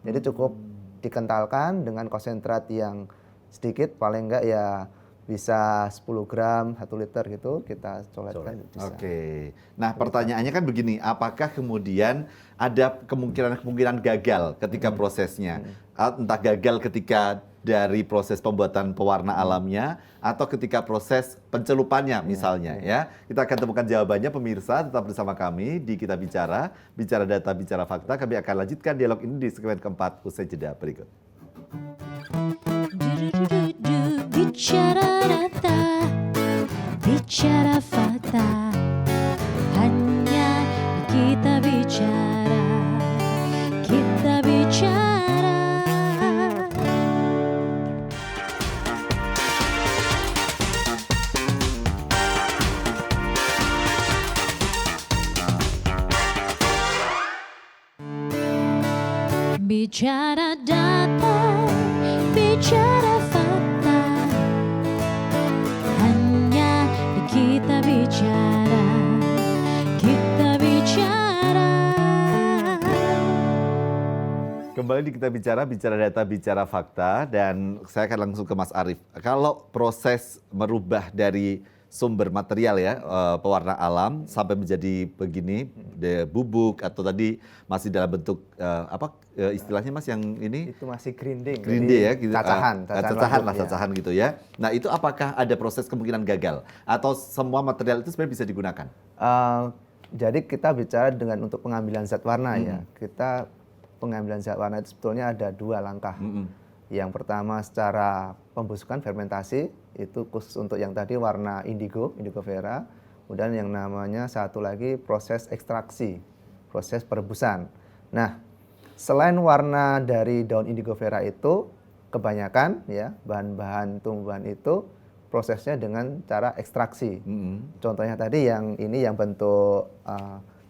[SPEAKER 5] Jadi cukup dikentalkan dengan konsentrat yang sedikit, paling enggak ya bisa 10 gram, 1 liter gitu kita coletkan bisa.
[SPEAKER 1] Oke. Nah, pertanyaannya kan begini, apakah kemudian ada kemungkinan gagal ketika prosesnya? Entah gagal ketika dari proses pembuatan pewarna alamnya atau ketika proses pencelupannya misalnya ya. Kita akan temukan jawabannya pemirsa, tetap bersama kami di Kita Bicara, bicara data, bicara fakta. Kami akan lanjutkan dialog ini di segmen keempat usai jeda berikut.
[SPEAKER 7] Bicara data, bicara fakta, hanya kita bicara, kita bicara. Bicara data, bicara fakta, hanya di kita bicara, kita bicara.
[SPEAKER 1] Kembali di Kita Bicara, bicara data, bicara fakta, dan saya akan langsung ke Mas Arief. Kalau proses merubah dari sumber material ya, pewarna alam sampai menjadi begini, bubuk atau tadi masih dalam bentuk istilahnya Mas yang ini?
[SPEAKER 5] Itu masih grinding.
[SPEAKER 1] Grinding ya, gitu.
[SPEAKER 5] Cacahan
[SPEAKER 1] Cacahan lah,
[SPEAKER 5] ya.
[SPEAKER 1] cacahan gitu ya. Nah itu apakah ada proses kemungkinan gagal? Atau semua material itu sebenarnya bisa digunakan?
[SPEAKER 5] Jadi kita bicara dengan untuk pengambilan zat warna ya. Kita pengambilan zat warna itu sebetulnya ada 2 langkah. Yang pertama secara pembusukan fermentasi, itu khusus untuk yang tadi warna indigo vera. Kemudian yang namanya satu lagi proses ekstraksi, proses perebusan. Nah, selain warna dari daun indigo vera itu, kebanyakan ya bahan-bahan tumbuhan itu prosesnya dengan cara ekstraksi. Contohnya tadi yang ini yang bentuk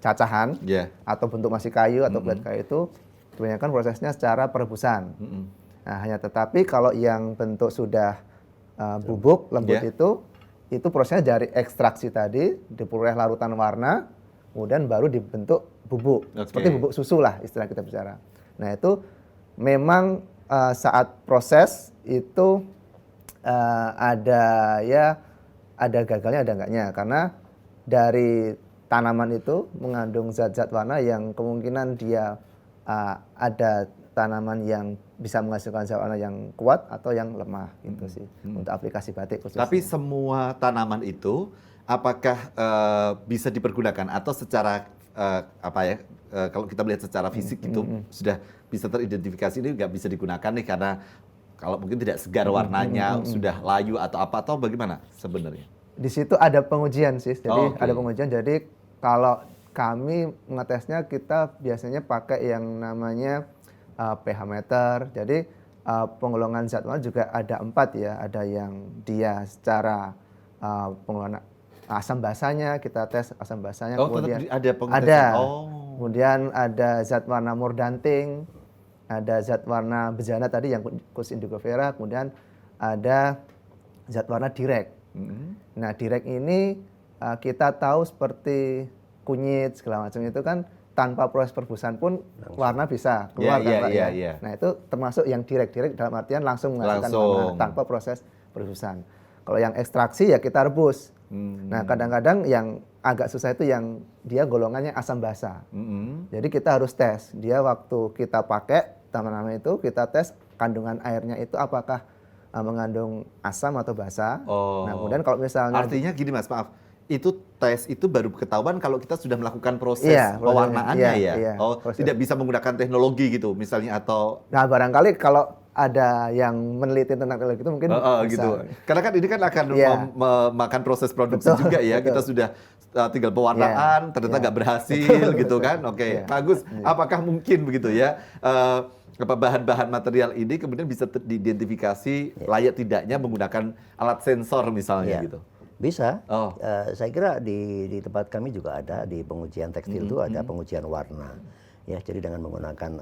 [SPEAKER 5] cacahan atau bentuk masih kayu atau bulat kayu itu kebanyakan prosesnya secara perebusan. Nah, hanya tetapi kalau yang bentuk sudah bubuk lembut itu prosesnya dari ekstraksi tadi diperoleh larutan warna, kemudian baru dibentuk bubuk seperti bubuk susu lah istilah kita bicara. Nah itu memang saat proses itu ada gagalnya ada enggaknya karena dari tanaman itu mengandung zat-zat warna yang kemungkinan dia ada tanaman yang bisa menghasilkan zat warna yang kuat atau yang lemah gitu sih untuk aplikasi batik khususnya.
[SPEAKER 1] Tapi semua tanaman itu apakah bisa dipergunakan atau secara kalau kita melihat secara fisik itu sudah bisa teridentifikasi ini nggak bisa digunakan nih karena kalau mungkin tidak segar warnanya sudah layu atau apa atau bagaimana sebenarnya?
[SPEAKER 5] Di situ ada pengujian sih, jadi ada pengujian. Jadi kalau kami ngetesnya kita biasanya pakai yang namanya pH meter. Jadi penggolongan zat warna juga ada 4 ya. Ada yang dia secara penggolongan asam basanya, kita tes asam basanya. Kemudian
[SPEAKER 1] ada pengetesan.
[SPEAKER 5] Kemudian ada zat warna mordanting, ada zat warna bejana tadi yang khusus indigo vera, kemudian ada zat warna direct. Nah direct ini kita tahu seperti kunyit segala macam itu kan tanpa proses perebusan pun warna bisa keluar Nah itu termasuk yang direct dalam artian langsung menghasilkan warna tanpa proses perebusan. Kalau yang ekstraksi ya kita rebus. Nah kadang-kadang yang agak susah itu yang dia golongannya asam basa. Jadi kita harus tes dia waktu kita pakai tanaman itu kita tes kandungan airnya itu apakah mengandung asam atau basa. Nah kemudian kalau misalnya
[SPEAKER 1] artinya gini Mas, maaf. Itu tes itu baru ketahuan kalau kita sudah melakukan proses pewarnaannya tidak bisa menggunakan teknologi gitu misalnya atau.
[SPEAKER 5] Nah barangkali kalau ada yang meneliti tentang teknologi itu mungkin bisa.
[SPEAKER 1] Gitu. Karena kan ini kan akan memakan proses produksi juga ya. Kita sudah tinggal pewarnaan ternyata nggak berhasil gitu kan. Bagus. Apakah mungkin begitu ya? Bahan-bahan material ini kemudian bisa diidentifikasi layak tidaknya menggunakan alat sensor misalnya gitu.
[SPEAKER 6] Bisa. Saya kira di tempat kami juga ada di pengujian tekstil itu ada pengujian warna. Ya, jadi dengan menggunakan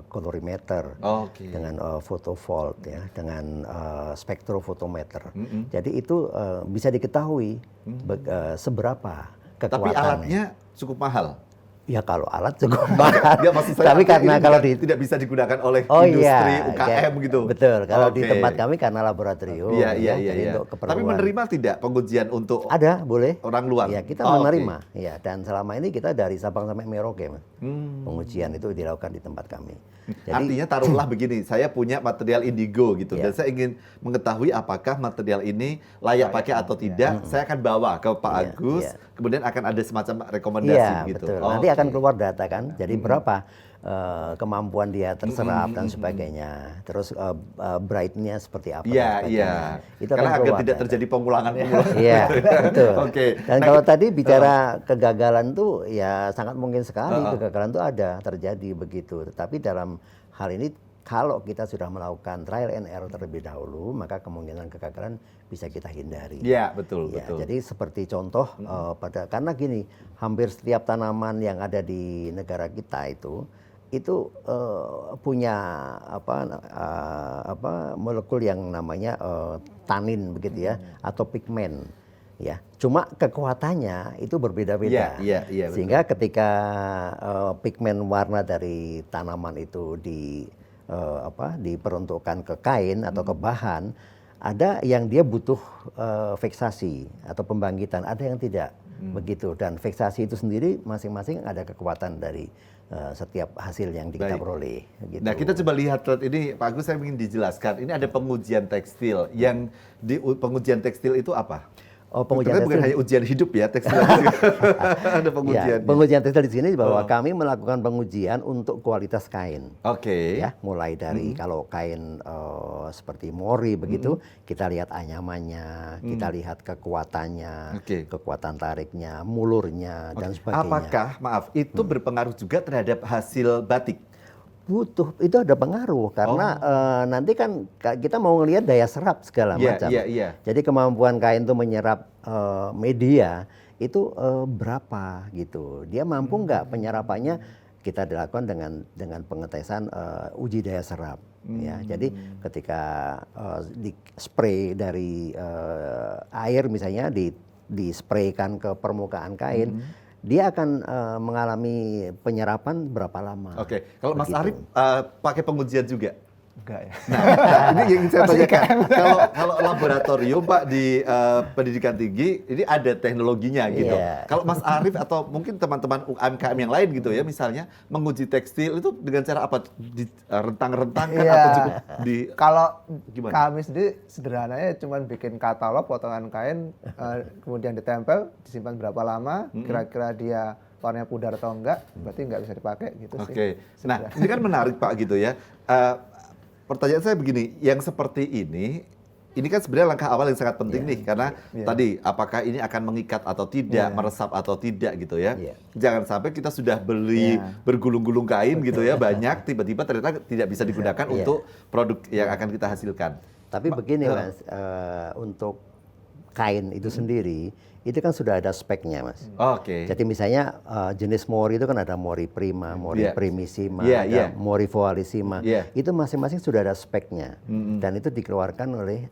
[SPEAKER 6] colorimeter, dengan photovolt ya, dengan spektrofotometer. Jadi itu bisa diketahui seberapa kekuatannya.
[SPEAKER 1] Tapi alatnya cukup mahal.
[SPEAKER 6] Ya kalau alat cukup mahal. Tapi karena kalau
[SPEAKER 1] tidak bisa digunakan oleh industri UKM gitu.
[SPEAKER 6] Betul. Kalau di tempat kami karena laboratorium.
[SPEAKER 1] Iya. Tapi menerima tidak pengujian untuk
[SPEAKER 6] ada boleh
[SPEAKER 1] orang luar?
[SPEAKER 6] Ya kita menerima. Ya dan selama ini kita dari Sabang sampai Merauke, pengujian itu dilakukan di tempat kami.
[SPEAKER 1] Jadi, artinya taruhlah begini, saya punya material indigo gitu dan saya ingin mengetahui apakah material ini layak pakai atau tidak. Saya akan bawa ke Pak Agus, kemudian akan ada semacam rekomendasi gitu.
[SPEAKER 6] Betul. Nanti akan keluar data kan, jadi berapa kemampuan dia terserap dan sebagainya. Terus brightnya seperti apa dan sebagainya. Itu
[SPEAKER 1] karena agar tidak terjadi pengulangan.
[SPEAKER 6] Iya, betul. Dan kalau tadi bicara kegagalan tuh ya sangat mungkin sekali kegagalan tuh ada terjadi begitu. Tetapi dalam hal ini kalau kita sudah melakukan trial and error terlebih dahulu, maka kemungkinan kegagalan bisa kita hindari.
[SPEAKER 1] Iya, betul.
[SPEAKER 6] Jadi seperti contoh karena gini, hampir setiap tanaman yang ada di negara kita itu itu punya molekul yang namanya tanin begitu ya, atau pigmen. Ya, cuma kekuatannya itu berbeda-beda.
[SPEAKER 1] Iya, betul.
[SPEAKER 6] Sehingga ketika pigmen warna dari tanaman itu diperuntukkan ke kain atau ke bahan, ada yang dia butuh fiksasi atau pembangkitan, ada yang tidak begitu. Dan fiksasi itu sendiri masing-masing ada kekuatan dari setiap hasil yang kita peroleh. Gitu.
[SPEAKER 1] Nah, kita coba lihat ini, Pak Agus, saya ingin dijelaskan. Ini ada pengujian tekstil. Yang di pengujian tekstil itu apa?
[SPEAKER 6] Oh, pengujian tekstil
[SPEAKER 1] bukan hanya ujian hidup ya, tekstil. Ada pengujian.
[SPEAKER 6] Ya, pengujian tekstil di sini bahwa kami melakukan pengujian untuk kualitas kain.
[SPEAKER 1] Oke.
[SPEAKER 6] Ya, mulai dari kalau kain seperti mori begitu, kita lihat anyamannya, kita lihat kekuatannya, kekuatan tariknya, mulurnya dan sebagainya.
[SPEAKER 1] Apakah, maaf, itu berpengaruh juga terhadap hasil batik?
[SPEAKER 6] Butuh, itu ada pengaruh karena nanti kan kita mau ngelihat daya serap segala macam. Jadi kemampuan kain itu menyerap media itu berapa gitu. Dia mampu nggak penyerapannya, kita dilakukan dengan pengetesan uji daya serap. Ya, jadi ketika di spray dari air misalnya dispraykan ke permukaan kain, dia akan mengalami penyerapan berapa lama.
[SPEAKER 1] Oke, kalau Mas Arief pakai pengujian juga?
[SPEAKER 5] Enggak ya.
[SPEAKER 1] Nah, ini yang saya tanyakan. Kalau laboratorium Pak di pendidikan tinggi, ini ada teknologinya gitu. Kalau Mas Arief atau mungkin teman-teman UMKM yang lain gitu ya, misalnya menguji tekstil itu dengan cara apa? Rentang-rentangkan atau cukup di?
[SPEAKER 5] Kalau
[SPEAKER 1] gimana?
[SPEAKER 5] kami sendiri sederhananya cuma bikin katalog potongan kain, kemudian ditempel, disimpan berapa lama, kira-kira dia warnanya pudar atau enggak, berarti enggak bisa dipakai gitu sih.
[SPEAKER 1] Oke. Nah, ini kan menarik Pak gitu ya. Pertanyaan saya begini, yang seperti ini kan sebenarnya langkah awal yang sangat penting nih, karena tadi apakah ini akan mengikat atau tidak, meresap atau tidak gitu ya. Jangan sampai kita sudah beli bergulung-gulung kain gitu ya, banyak, tiba-tiba ternyata tidak bisa digunakan untuk produk yang akan kita hasilkan.
[SPEAKER 6] Tapi begini Mas, untuk kain itu sendiri, itu kan sudah ada speknya Mas.
[SPEAKER 1] Oke.
[SPEAKER 6] Jadi misalnya jenis mori itu kan ada mori prima, mori primissima, ada mori voalissima. Itu masing-masing sudah ada speknya. Dan itu dikeluarkan oleh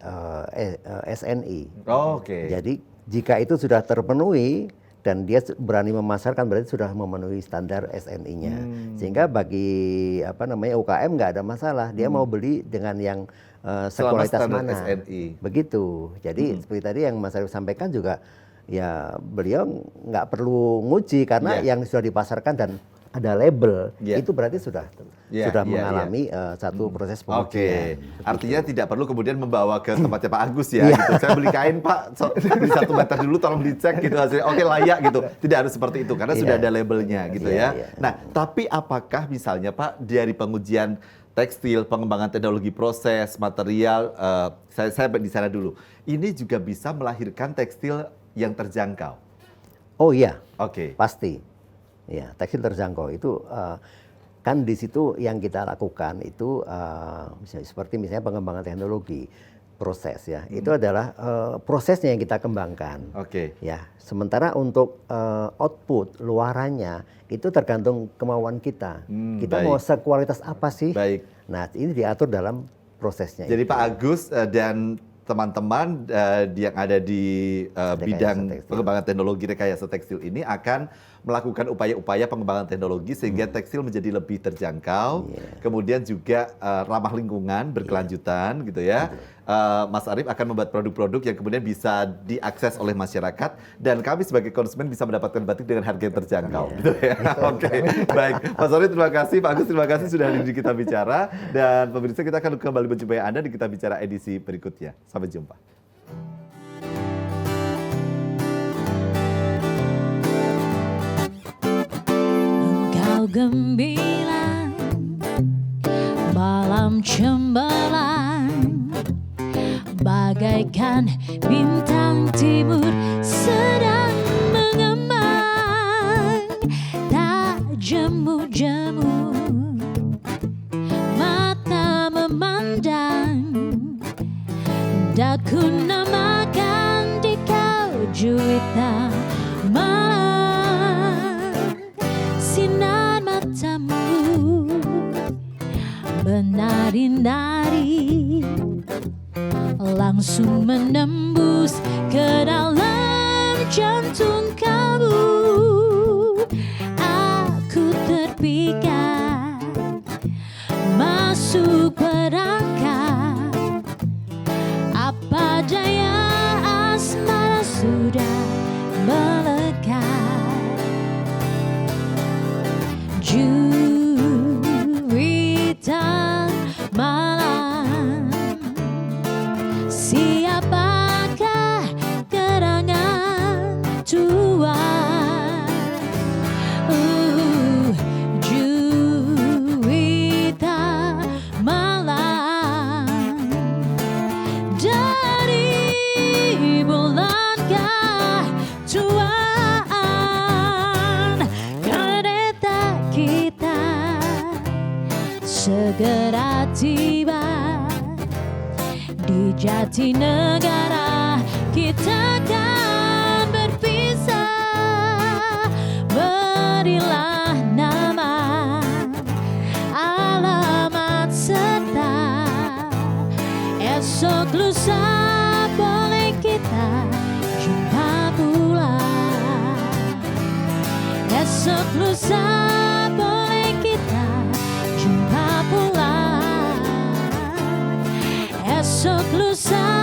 [SPEAKER 6] SNI.
[SPEAKER 1] Oke.
[SPEAKER 6] Jadi jika itu sudah terpenuhi dan dia berani memasarkan, berarti sudah memenuhi standar SNI-nya. Sehingga bagi UKM nggak ada masalah, dia mau beli dengan yang sekualitas mana.
[SPEAKER 1] SNI.
[SPEAKER 6] Begitu. Jadi seperti tadi yang Mas Arief sampaikan juga, ya beliau nggak perlu nguji karena yang sudah dipasarkan dan ada label, itu berarti sudah mengalami satu proses pengujian.
[SPEAKER 1] Artinya tidak perlu kemudian membawa ke tempatnya Pak Agus ya. Gitu. Saya beli kain Pak, beli 1 meter dulu tolong dicek gitu hasilnya. Oke, layak gitu. Tidak harus seperti itu karena sudah ada labelnya gitu ya. Nah, tapi apakah misalnya Pak dari pengujian tekstil, pengembangan teknologi proses, material, saya di sana dulu. Ini juga bisa melahirkan tekstil yang terjangkau.
[SPEAKER 6] Oh iya,
[SPEAKER 1] oke,
[SPEAKER 6] pasti. Ya, tekstil terjangkau itu kan di situ yang kita lakukan itu seperti misalnya pengembangan teknologi proses ya. Itu adalah prosesnya yang kita kembangkan.
[SPEAKER 1] Oke.
[SPEAKER 6] Ya, sementara untuk output luarannya itu tergantung kemauan kita. Kita mau sekualitas apa sih?
[SPEAKER 1] Baik.
[SPEAKER 6] Nah, ini diatur dalam prosesnya.
[SPEAKER 1] Jadi itu. Pak Agus dan teman-teman yang ada di bidang pengembangan teknologi rekayasa tekstil ini akan melakukan upaya-upaya pengembangan teknologi sehingga tekstil menjadi lebih terjangkau, kemudian juga ramah lingkungan, berkelanjutan gitu ya. Mas Arief akan membuat produk-produk yang kemudian bisa diakses oleh masyarakat dan kami sebagai konsumen bisa mendapatkan batik dengan harga yang terjangkau. Gitu ya. Oke, baik. Mas Arief terima kasih, Pak Agus terima kasih sudah hadir di Kita Bicara dan pemirsa kita akan kembali menjumpai Anda di Kita Bicara edisi berikutnya. Sampai jumpa.
[SPEAKER 7] Engkau gemilang malam cembelang, bagaikan bintang timur sedang mengembang. Tak jemu-jemu mata memandang, daku namakan di kau juwita malam. Sinar matamu menari-nari langsung menembus ke dalam jantung kamu. Aku terpikat masuk perangkap, apa daya asmara sudah melekat. Juwitan malam, siapakah gerangan tuan? Juwitan malam, dari bulankah tuan? Kereta kita segera tiba di Jatinegara, kita akan berpisah. Berilah nama, alamat serta esok lusa boleh kita jumpa pula. Esok lusa boleh kita jumpa pula. Esok lusa